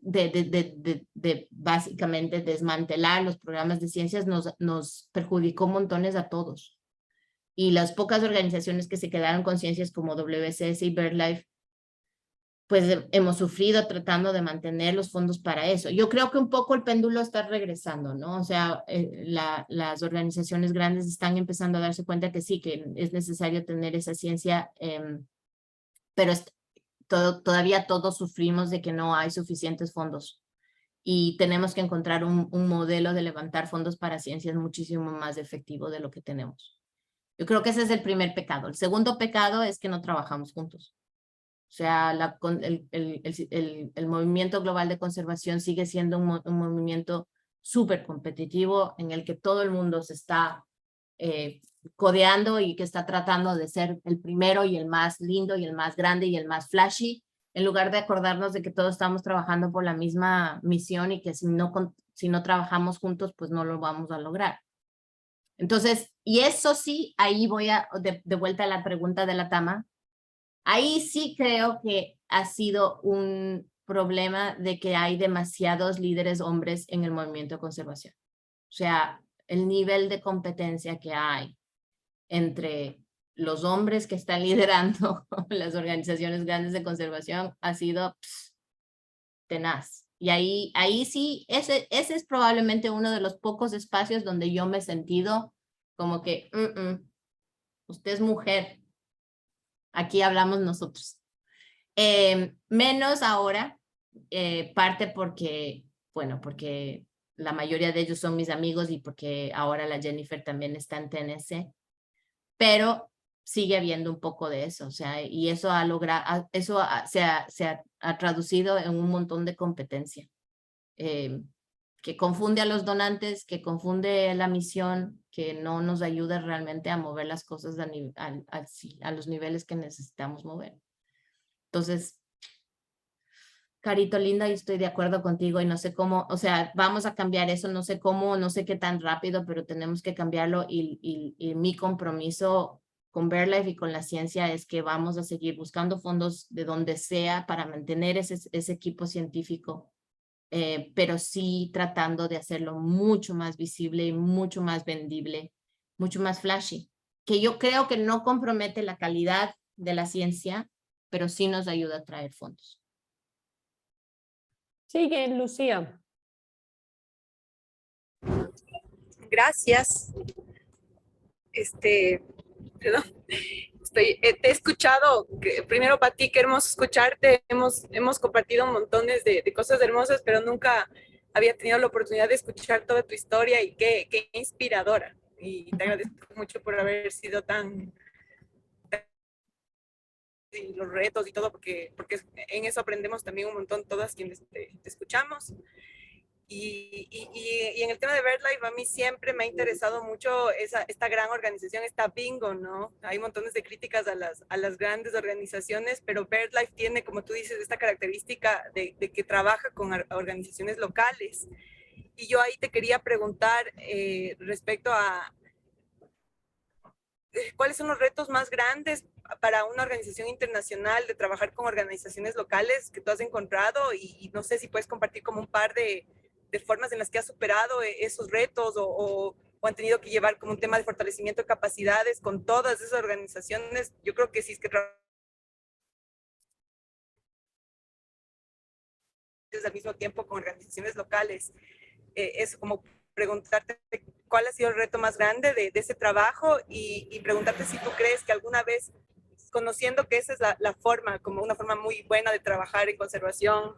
de básicamente desmantelar los programas de ciencias nos perjudicó montones a todos. Y las pocas organizaciones que se quedaron con ciencias como WCS y BirdLife, pues hemos sufrido tratando de mantener los fondos para eso. Yo creo que un poco el péndulo está regresando, ¿no? O sea, las organizaciones grandes están empezando a darse cuenta que sí, que es necesario tener esa ciencia, pero todavía todos sufrimos de que no hay suficientes fondos. Y tenemos que encontrar un modelo de levantar fondos para ciencias muchísimo más efectivo de lo que tenemos. Yo creo que ese es el primer pecado. El segundo pecado es que no trabajamos juntos. O sea, el movimiento global de conservación sigue siendo un movimiento súper competitivo en el que todo el mundo se está codeando y que está tratando de ser el primero y el más lindo y el más grande y el más flashy, en lugar de acordarnos de que todos estamos trabajando por la misma misión y que si no trabajamos juntos, pues no lo vamos a lograr. Entonces, y eso sí, ahí voy de vuelta a la pregunta de la Tama. Ahí sí creo que ha sido un problema de que hay demasiados líderes hombres en el movimiento de conservación. O sea, el nivel de competencia que hay entre los hombres que están liderando las organizaciones grandes de conservación ha sido tenaz. Y ahí sí, ese es probablemente uno de los pocos espacios donde yo me he sentido como que, usted es mujer, aquí hablamos nosotros. Menos ahora, parte porque, bueno, porque la mayoría de ellos son mis amigos y porque ahora la Jennifer también está en TNC. Pero sigue habiendo un poco de eso, o sea, y eso se ha traducido en un montón de competencia, que confunde a los donantes, que confunde la misión, que no nos ayuda realmente a mover las cosas a los niveles que necesitamos mover. Entonces, Carito linda, yo estoy de acuerdo contigo y no sé cómo, o sea, vamos a cambiar eso, no sé cómo, no sé qué tan rápido, pero tenemos que cambiarlo y mi compromiso con BirdLife y con la ciencia es que vamos a seguir buscando fondos de donde sea para mantener ese equipo científico, pero sí tratando de hacerlo mucho más visible y mucho más vendible, mucho más flashy, que yo creo que no compromete la calidad de la ciencia, pero sí nos ayuda a traer fondos. Sigue, Lucía. Gracias. Perdón. Te he escuchado, primero para ti, qué hermoso escucharte, hemos compartido montones de cosas hermosas, pero nunca había tenido la oportunidad de escuchar toda tu historia y qué inspiradora. Y te agradezco mucho por haber sido y los retos y todo, porque en eso aprendemos también un montón todas quienes te escuchamos. Y en el tema de BirdLife, a mí siempre me ha interesado mucho esta gran organización, esta Bingo, ¿no? Hay montones de críticas a las grandes organizaciones, pero BirdLife tiene, como tú dices, esta característica de que trabaja con organizaciones locales. Y yo ahí te quería preguntar respecto a cuáles son los retos más grandes para una organización internacional de trabajar con organizaciones locales que tú has encontrado, y no sé si puedes compartir como un par de formas en las que has superado esos retos o han tenido que llevar como un tema de fortalecimiento de capacidades con todas esas organizaciones. Yo creo que sí, es que al mismo tiempo con organizaciones locales, es como preguntarte cuál ha sido el reto más grande de ese trabajo y preguntarte si tú crees que alguna vez, conociendo que esa es la forma, como una forma muy buena de trabajar en conservación,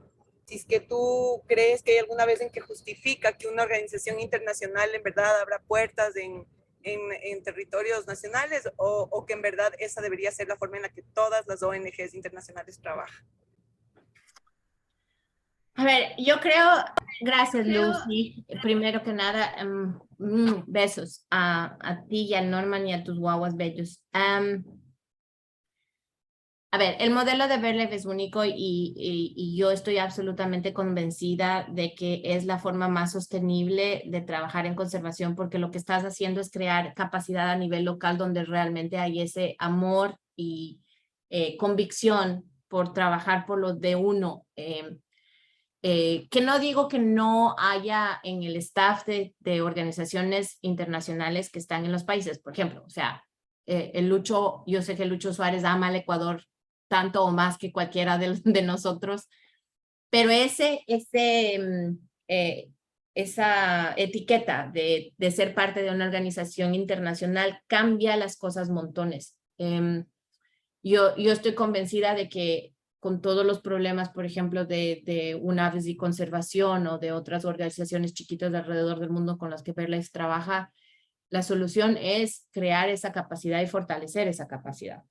si es que tú crees que hay alguna vez en que justifica que una organización internacional en verdad abra puertas en territorios nacionales, o que en verdad esa debería ser la forma en la que todas las ONGs internacionales trabajan. A ver, yo creo, gracias Lucy, primero que nada, besos a ti y a Norman y a tus guaguas bellos. A ver, el modelo de BirdLife es único y yo estoy absolutamente convencida de que es la forma más sostenible de trabajar en conservación, porque lo que estás haciendo es crear capacidad a nivel local donde realmente hay ese amor y convicción por trabajar por lo de uno. Que no digo que no haya en el staff de organizaciones internacionales que están en los países, por ejemplo, o sea, yo sé que Lucho Suárez ama al Ecuador tanto o más que cualquiera de nosotros, pero esa etiqueta de ser parte de una organización internacional cambia las cosas montones. Yo estoy convencida de que con todos los problemas, por ejemplo, de UNAVES y conservación o de otras organizaciones chiquitas de alrededor del mundo con las que BirdLife trabaja, la solución es crear esa capacidad y fortalecer esa capacidad.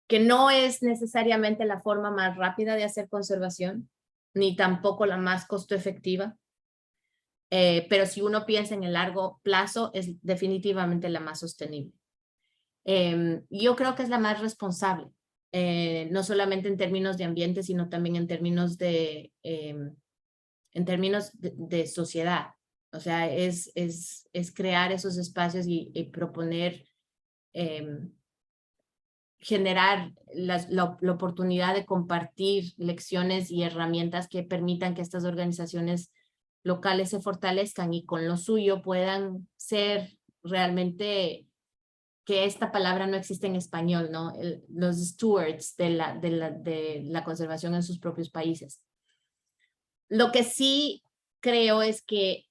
Que no es necesariamente la forma más rápida de hacer conservación, ni tampoco la más costo efectiva, pero si uno piensa en el largo plazo, es definitivamente la más sostenible. Yo creo que es la más responsable, no solamente en términos de ambiente, sino también en términos de sociedad. O sea, es crear esos espacios y proponer, generar la oportunidad de compartir lecciones y herramientas que permitan que estas organizaciones locales se fortalezcan y con lo suyo puedan ser realmente, que esta palabra no existe en español, ¿no? Los stewards de la conservación en sus propios países. Lo que sí creo es que,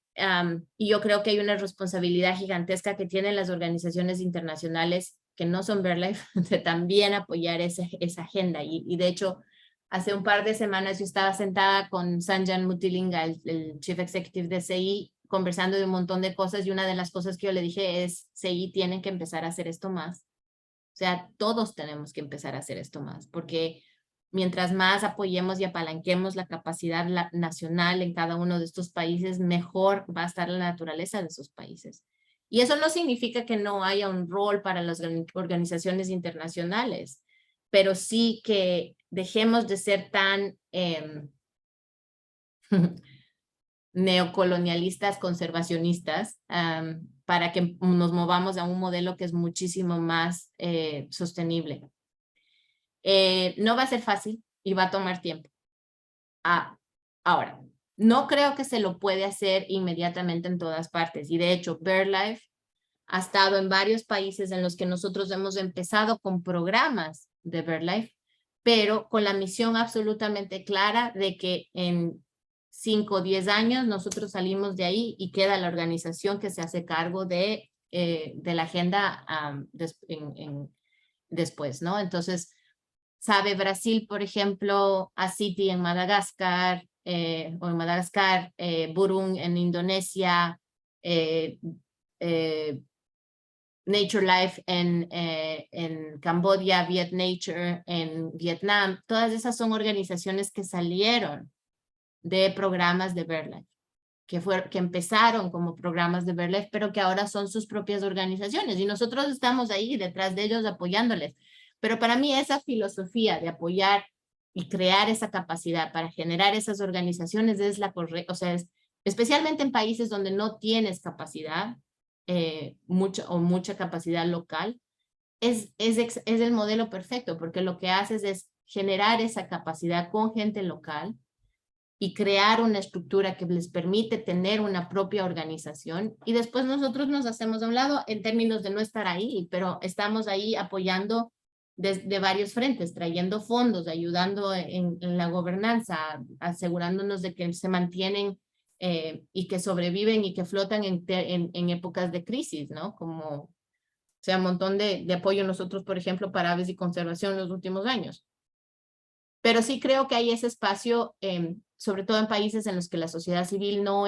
y yo creo que hay una responsabilidad gigantesca que tienen las organizaciones internacionales que no son BirdLife, de también apoyar esa agenda. Y de hecho, hace un par de semanas yo estaba sentada con Sanjan Mutilinga, el Chief Executive de CI, conversando de un montón de cosas y una de las cosas que yo le dije es, sí, tienen que empezar a hacer esto más. O sea, todos tenemos que empezar a hacer esto más, porque mientras más apoyemos y apalanquemos la capacidad nacional en cada uno de estos países, mejor va a estar la naturaleza de esos países. Y eso no significa que no haya un rol para las organizaciones internacionales, pero sí que dejemos de ser tan neocolonialistas, conservacionistas, para que nos movamos a un modelo que es muchísimo más sostenible. No va a ser fácil y va a tomar tiempo. Ahora, no creo que se lo puede hacer inmediatamente en todas partes. Y de hecho, BirdLife ha estado en varios países en los que nosotros hemos empezado con programas de BirdLife, pero con la misión absolutamente clara de que en 5 o 10 años nosotros salimos de ahí y queda la organización que se hace cargo de la agenda después, ¿no? Entonces, sabe Brasil, por ejemplo, Asiti en Madagascar, Burung en Indonesia, Nature Life en Camboya, Nature en Vietnam. Todas esas son organizaciones que salieron de programas de BirdLife, que empezaron como programas de BirdLife, pero que ahora son sus propias organizaciones y nosotros estamos ahí detrás de ellos apoyándoles. Pero para mí esa filosofía de apoyar y crear esa capacidad para generar esas organizaciones es la correcta, o sea, especialmente en países donde no tienes capacidad, mucha capacidad local, es el modelo perfecto, porque lo que haces es generar esa capacidad con gente local y crear una estructura que les permite tener una propia organización y después nosotros nos hacemos a un lado en términos de no estar ahí, pero estamos ahí apoyando de varios frentes, trayendo fondos, ayudando en la gobernanza, asegurándonos de que se mantienen y que sobreviven y que flotan en épocas de crisis, ¿no? Como, o sea, un montón de apoyo nosotros, por ejemplo, para aves y conservación en los últimos años. Pero sí creo que hay ese espacio, sobre todo en países en los que la sociedad civil no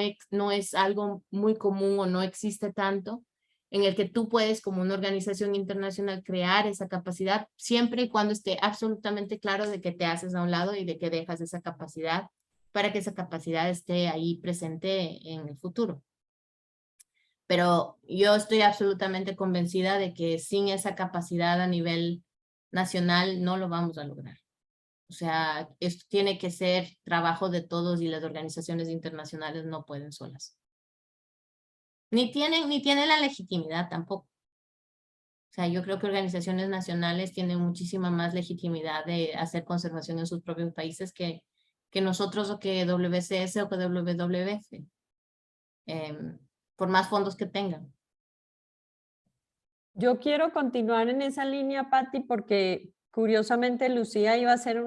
es algo muy común o no existe tanto, en el que tú puedes, como una organización internacional, crear esa capacidad siempre y cuando esté absolutamente claro de que te haces a un lado y de que dejas esa capacidad para que esa capacidad esté ahí presente en el futuro. Pero yo estoy absolutamente convencida de que sin esa capacidad a nivel nacional no lo vamos a lograr. O sea, esto tiene que ser trabajo de todos y las organizaciones internacionales no pueden solas. Ni tienen la legitimidad tampoco. O sea, yo creo que organizaciones nacionales tienen muchísima más legitimidad de hacer conservación en sus propios países que nosotros o que WCS o que WWF. Por más fondos que tengan. Yo quiero continuar en esa línea, Patti, porque curiosamente Lucía iba a hacer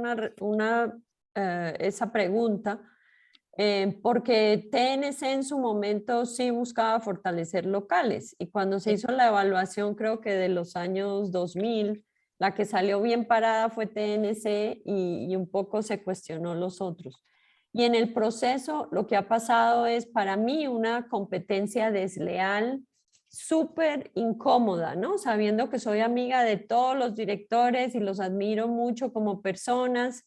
esa pregunta, porque TNC en su momento sí buscaba fortalecer locales y cuando se hizo la evaluación, creo que de los años 2000, la que salió bien parada fue TNC y un poco se cuestionó los otros. Y en el proceso lo que ha pasado es para mí una competencia desleal, súper incómoda, ¿no? Sabiendo que soy amiga de todos los directores y los admiro mucho como personas,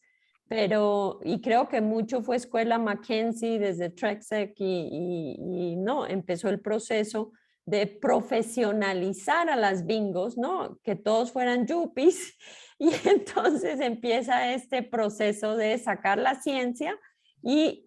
y creo que mucho fue escuela McKinsey desde Trexec y no, empezó el proceso de profesionalizar a las bingos, ¿no? Que todos fueran yuppies y entonces empieza este proceso de sacar la ciencia y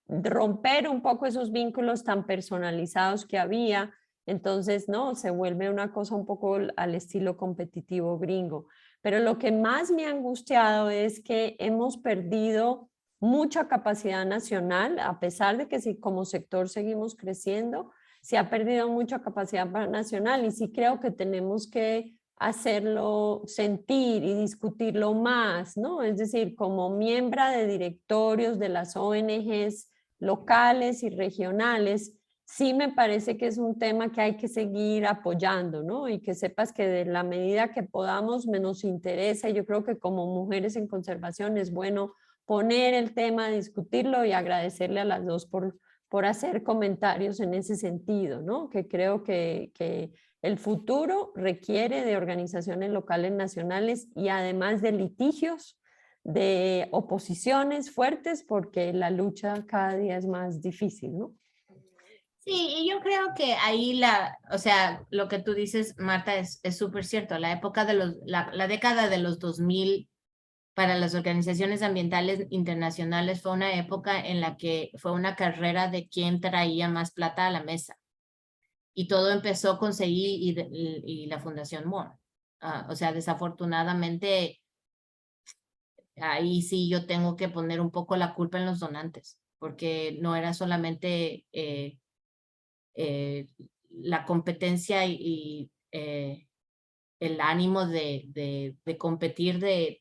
romper un poco esos vínculos tan personalizados que había. Entonces, no, se vuelve una cosa un poco al estilo competitivo gringo. Pero lo que más me ha angustiado es que hemos perdido mucha capacidad nacional, a pesar de que si como sector seguimos creciendo, se ha perdido mucha capacidad nacional y sí creo que tenemos que hacerlo sentir y discutirlo más, ¿no? Es decir, como miembro de directorios de las ONGs locales y regionales, sí me parece que es un tema que hay que seguir apoyando, ¿no? Y que sepas que de la medida que podamos nos interesa. Yo creo que como mujeres en conservación es bueno poner el tema, discutirlo y agradecerle a las dos por por hacer comentarios en ese sentido, ¿no? Que creo que el futuro requiere de organizaciones locales nacionales y además de litigios, de oposiciones fuertes, porque la lucha cada día es más difícil, ¿no? Sí, y yo creo que ahí o sea, lo que tú dices, Marta, es súper cierto. La época de la década de los 2000 para las organizaciones ambientales internacionales fue una época en la que fue una carrera de quién traía más plata a la mesa. Y todo empezó con CI y la Fundación Moore. O sea, desafortunadamente, ahí sí yo tengo que poner un poco la culpa en los donantes, porque no era solamente la competencia y el ánimo de competir de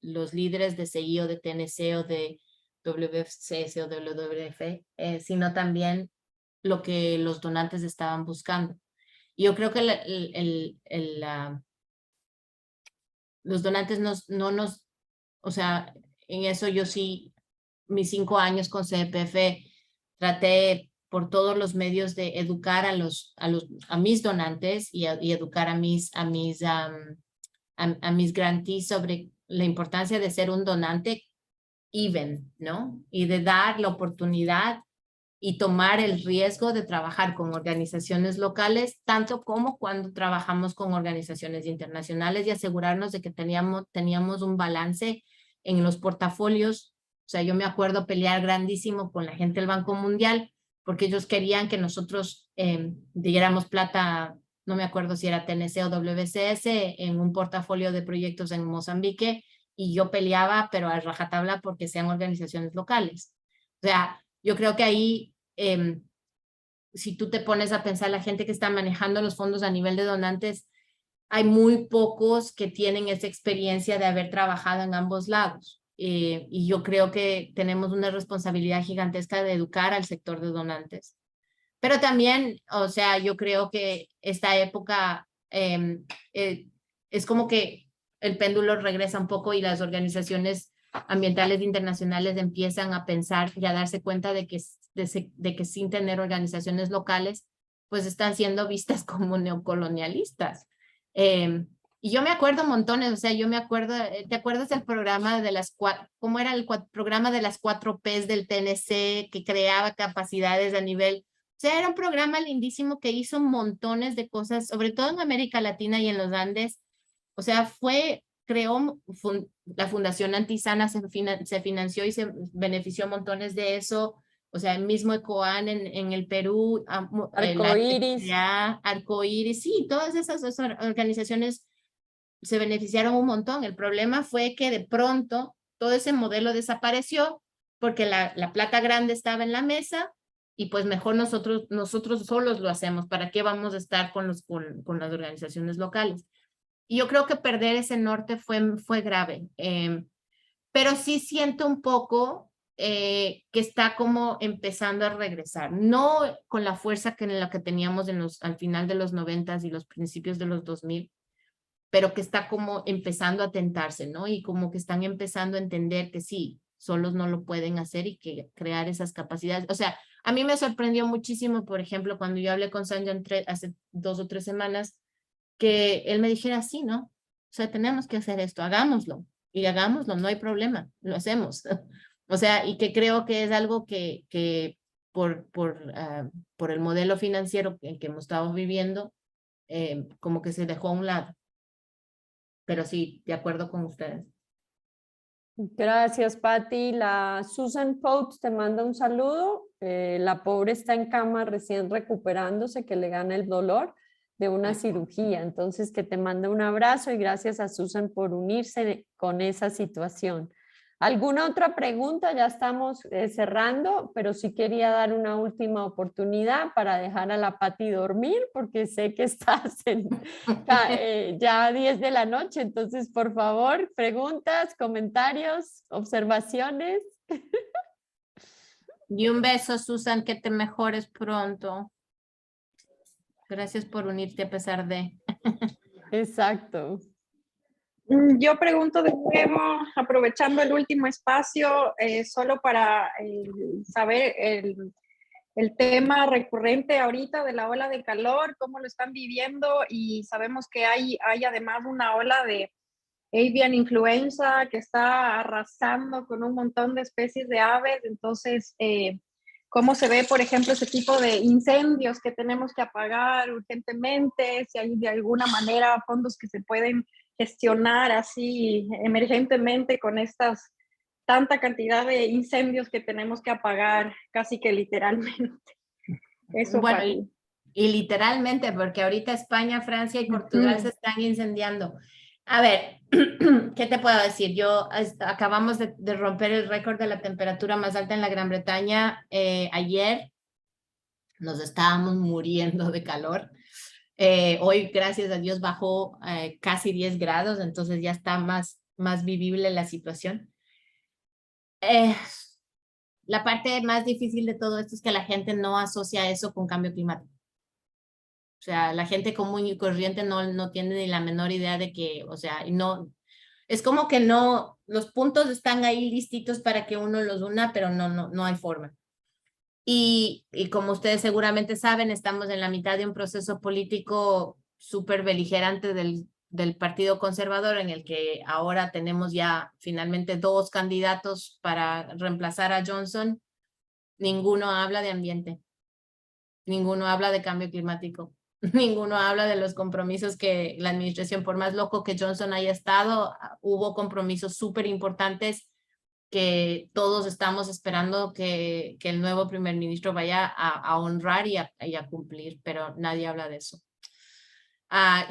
los líderes de CI o de TNC o de WCS o WWF, sino también lo que los donantes estaban buscando. Y yo creo que los donantes o sea, en eso yo sí, mis 5 años con CEPF, traté por todos los medios de educar a mis donantes y educar a mis grantees sobre la importancia de ser un donante even, ¿no? Y de dar la oportunidad y tomar el riesgo de trabajar con organizaciones locales, tanto como cuando trabajamos con organizaciones internacionales, y asegurarnos de que teníamos un balance en los portafolios. O sea, yo me acuerdo pelear grandísimo con la gente del Banco Mundial, porque ellos querían que nosotros diéramos plata, no me acuerdo si era TNC o WCS, en un portafolio de proyectos en Mozambique, y yo peleaba, pero a rajatabla, porque sean organizaciones locales. O sea, yo creo que ahí, si tú te pones a pensar, la gente que está manejando los fondos a nivel de donantes, hay muy pocos que tienen esa experiencia de haber trabajado en ambos lados. Y yo creo que tenemos una responsabilidad gigantesca de educar al sector de donantes. Pero también, o sea, yo creo que esta época es como que el péndulo regresa un poco y las organizaciones ambientales internacionales empiezan a pensar y a darse cuenta de que sin tener organizaciones locales, pues están siendo vistas como neocolonialistas. Y yo me acuerdo montones, o sea, yo me acuerdo, ¿te acuerdas del programa de cómo era el programa de las 4 Ps del TNC que creaba capacidades a nivel? O sea, era un programa lindísimo que hizo montones de cosas, sobre todo en América Latina y en los Andes. O sea, la Fundación Antisana se financió y se benefició montones de eso. O sea, el mismo ECOAN en el Perú, Arcoíris. Arcoíris, sí, todas esas organizaciones se beneficiaron un montón. El problema fue que de pronto todo ese modelo desapareció porque la plata grande estaba en la mesa y pues mejor nosotros solos lo hacemos. ¿Para qué vamos a estar con las organizaciones locales? Y yo creo que perder ese norte fue grave. Pero sí siento un poco que está como empezando a regresar. No con la fuerza en la que teníamos al final de los 90s y los principios de los 2000, pero que está como empezando a tentarse, ¿no? Y como que están empezando a entender que sí, solos no lo pueden hacer y que crear esas capacidades. O sea, a mí me sorprendió muchísimo, por ejemplo, cuando yo hablé con Sanjan hace 2 o 3 semanas, que él me dijera, sí, ¿no? O sea, tenemos que hacer esto, hagámoslo. Y hagámoslo, no hay problema, lo hacemos. O sea, y que creo que es algo que por el modelo financiero que hemos estado viviendo, como que se dejó a un lado. Pero sí, de acuerdo con ustedes. Gracias, Patti. La Susan Potes te manda un saludo. La pobre está en cama recién recuperándose, que le gana el dolor de una cirugía. Entonces, que te manda un abrazo y gracias a Susan por unirse con esa situación. ¿Alguna otra pregunta? Ya estamos cerrando, pero sí quería dar una última oportunidad para dejar a la Patti dormir, porque sé que estás ya a 10 de la noche. Entonces, por favor, preguntas, comentarios, observaciones. Y un beso, Susan, que te mejores pronto. Gracias por unirte a pesar de... Exacto. Yo pregunto de nuevo, aprovechando el último espacio, solo para saber el tema recurrente ahorita de la ola de calor, cómo lo están viviendo, y sabemos que hay además una ola de avian influenza que está arrasando con un montón de especies de aves. Entonces, ¿cómo se ve, por ejemplo, ese tipo de incendios que tenemos que apagar urgentemente? Si hay de alguna manera fondos que se pueden gestionar así emergentemente con estas tanta cantidad de incendios que tenemos que apagar casi que literalmente. Eso Bueno, para mí. y literalmente, porque ahorita España, Francia y Portugal se están incendiando. A ver, ¿qué te puedo decir? Acabamos de romper el récord de la temperatura más alta en la Gran Bretaña ayer. Nos estábamos muriendo de calor. Hoy, gracias a Dios, bajó casi 10 grados, entonces ya está más vivible la situación. La parte más difícil de todo esto es que la gente no asocia eso con cambio climático. O sea, la gente común y corriente no tiene ni la menor idea de que, o sea, no, es como que no, los puntos están ahí listitos para que uno los una, pero no hay forma. Y como ustedes seguramente saben, estamos en la mitad de un proceso político súper beligerante del Partido Conservador, en el que ahora tenemos ya finalmente 2 candidatos para reemplazar a Johnson. Ninguno habla de ambiente, ninguno habla de cambio climático, ninguno habla de los compromisos que la administración, por más loco que Johnson haya estado, hubo compromisos súper importantes que todos estamos esperando que el nuevo primer ministro vaya a honrar y a cumplir, pero nadie habla de eso.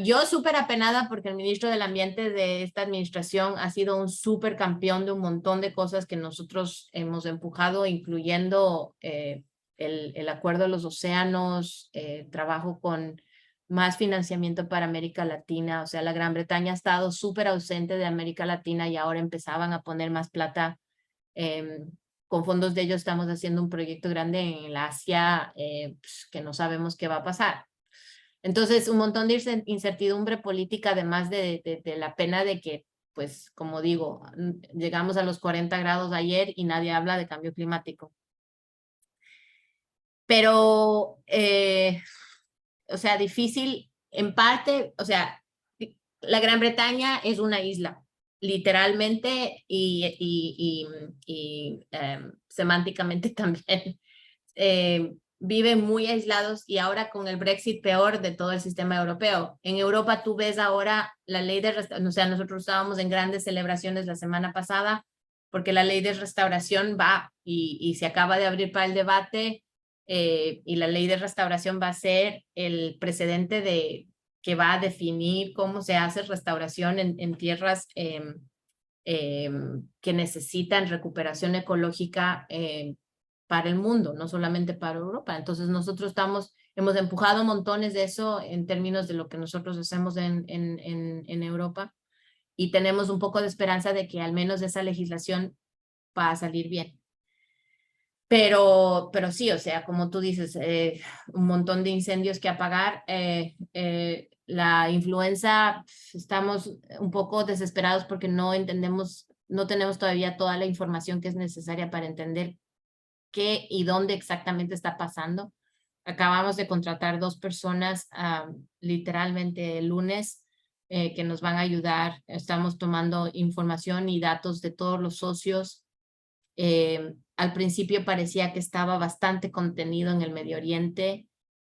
Yo súper apenada porque el ministro del Ambiente de esta administración ha sido un súper campeón de un montón de cosas que nosotros hemos empujado, incluyendo el acuerdo de los océanos, trabajo con más financiamiento para América Latina. O sea, la Gran Bretaña ha estado súper ausente de América Latina y ahora empezaban a poner más plata. Con fondos de ellos estamos haciendo un proyecto grande en el Asia pues, que no sabemos qué va a pasar. Entonces, un montón de incertidumbre política, además de la pena de que, pues, como digo, llegamos a los 40 grados ayer y nadie habla de cambio climático. Pero, o sea, difícil en parte, o sea, la Gran Bretaña es una isla, literalmente y semánticamente también. Viven muy aislados y ahora con el Brexit peor de todo el sistema europeo. En Europa tú ves ahora la ley de restauración, o sea, nosotros estábamos en grandes celebraciones la semana pasada porque la ley de restauración va y se acaba de abrir para el debate y la ley de restauración va a ser el precedente que va a definir cómo se hace restauración en tierras que necesitan recuperación ecológica para el mundo, no solamente para Europa. Entonces nosotros hemos empujado montones de eso en términos de lo que nosotros hacemos en Europa y tenemos un poco de esperanza de que al menos esa legislación va a salir bien. Pero sí, o sea, como tú dices, un montón de incendios que apagar. La influenza, estamos un poco desesperados porque no tenemos todavía toda la información que es necesaria para entender qué y dónde exactamente está pasando. Acabamos de contratar 2 personas literalmente el lunes que nos van a ayudar. Estamos tomando información y datos de todos los socios. Al principio parecía que estaba bastante contenido en el Medio Oriente.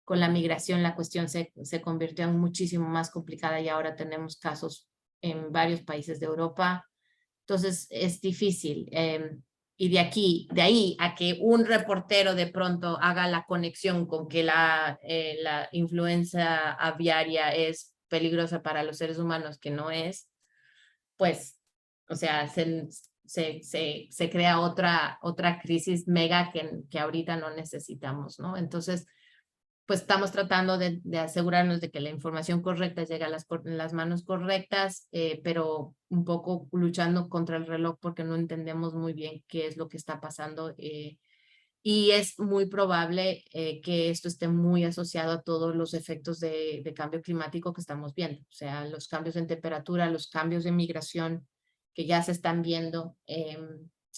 Con la migración la cuestión se convirtió en muchísimo más complicada y ahora tenemos casos en varios países de Europa. Entonces es difícil. Y de ahí a que un reportero de pronto haga la conexión con que la influenza aviaria es peligrosa para los seres humanos, que no es, pues, o sea, se crea otra crisis mega que ahorita no necesitamos, ¿no? Entonces, pues estamos tratando de asegurarnos de que la información correcta llega en las manos correctas, pero un poco luchando contra el reloj porque no entendemos muy bien qué es lo que está pasando. Y y es muy probable que esto esté muy asociado a todos los efectos de cambio climático que estamos viendo, o sea, los cambios en temperatura, los cambios de migración que ya se están viendo.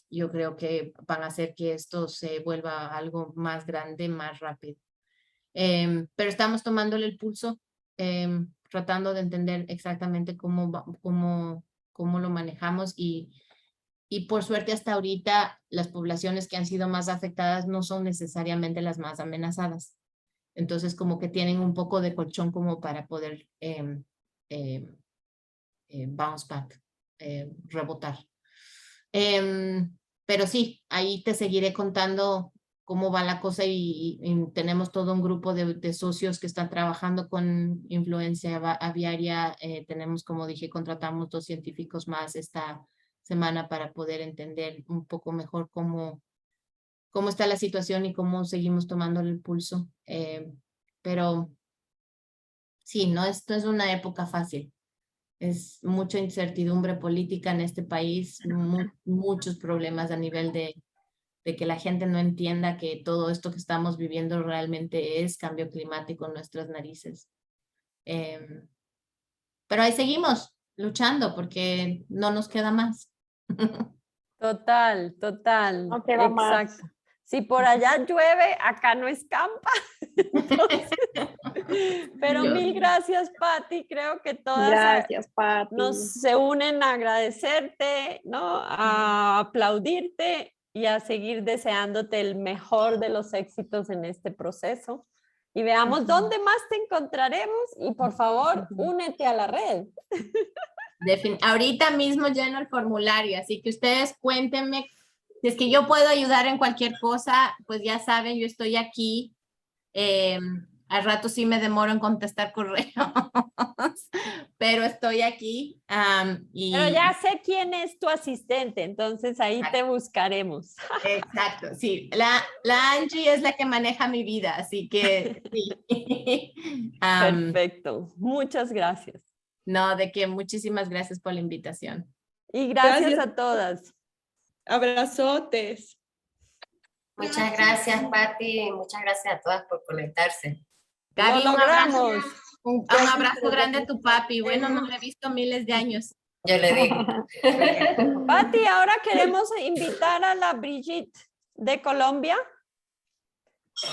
Yo creo que van a hacer que esto se vuelva algo más grande, más rápido. Pero estamos tomándole el pulso, tratando de entender exactamente cómo lo manejamos y por suerte hasta ahorita las poblaciones que han sido más afectadas no son necesariamente las más amenazadas. Entonces como que tienen un poco de colchón como para poder bounce back, rebotar. Pero sí, ahí te seguiré contando cómo va la cosa y tenemos todo un grupo de socios que están trabajando con influencia aviaria. Tenemos, como dije, contratamos 2 científicos más esta semana para poder entender un poco mejor cómo está la situación y cómo seguimos tomando el pulso. Pero sí, esto es una época fácil. Es mucha incertidumbre política en este país, muchos problemas a nivel de que la gente no entienda que todo esto que estamos viviendo realmente es cambio climático en nuestras narices. Pero ahí seguimos luchando porque no nos queda más. Total, total. No queda más. Exacto. Si por allá llueve, acá no escampa. Entonces, pero mil gracias, Patti. Creo que todas Gracias, Pati. se unen a agradecerte, ¿no? A aplaudirte y a seguir deseándote el mejor de los éxitos en este proceso. Y veamos dónde más te encontraremos y por favor, únete a la red. Ahorita mismo lleno el formulario, así que ustedes cuéntenme si es que yo puedo ayudar en cualquier cosa, pues ya saben, yo estoy aquí. Al rato sí me demoro en contestar correos, pero estoy aquí. Pero ya sé quién es tu asistente, entonces ahí te buscaremos. Exacto, sí. La Angie es la que maneja mi vida, así que sí. Perfecto, muchas gracias. No, de que muchísimas gracias por la invitación. Y gracias a todas. Abrazotes. Muchas gracias, Patti. Muchas gracias a todas por conectarse. Gaby, Lo logramos. un abrazo grande a tu papi. Bueno, no lo he visto miles de años. Yo le digo. Patti, ahora queremos invitar a la Brigitte de Colombia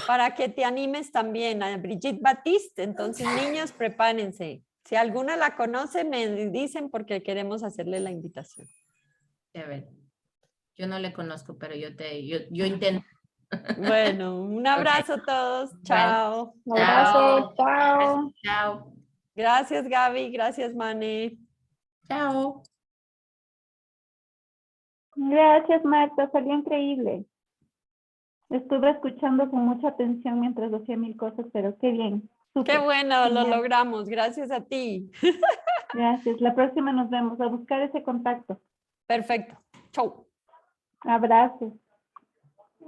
para que te animes también, a Brigitte Batiste. Entonces, niños, prepárense. Si alguna la conoce, me dicen porque queremos hacerle la invitación. A ver, yo no le conozco, pero yo intento. Bueno, un abrazo a todos. Chao. Un abrazo, chao. Chao. Gracias, Gaby. Gracias, Mane. Chao. Gracias, Marta, salió increíble. Estuve escuchando con mucha atención mientras hacía mil cosas, pero qué bien. Súper. Qué bueno, lo Genial. logramos. Gracias a ti. Gracias. La próxima nos vemos a buscar ese contacto. Perfecto. Chau. Abrazos.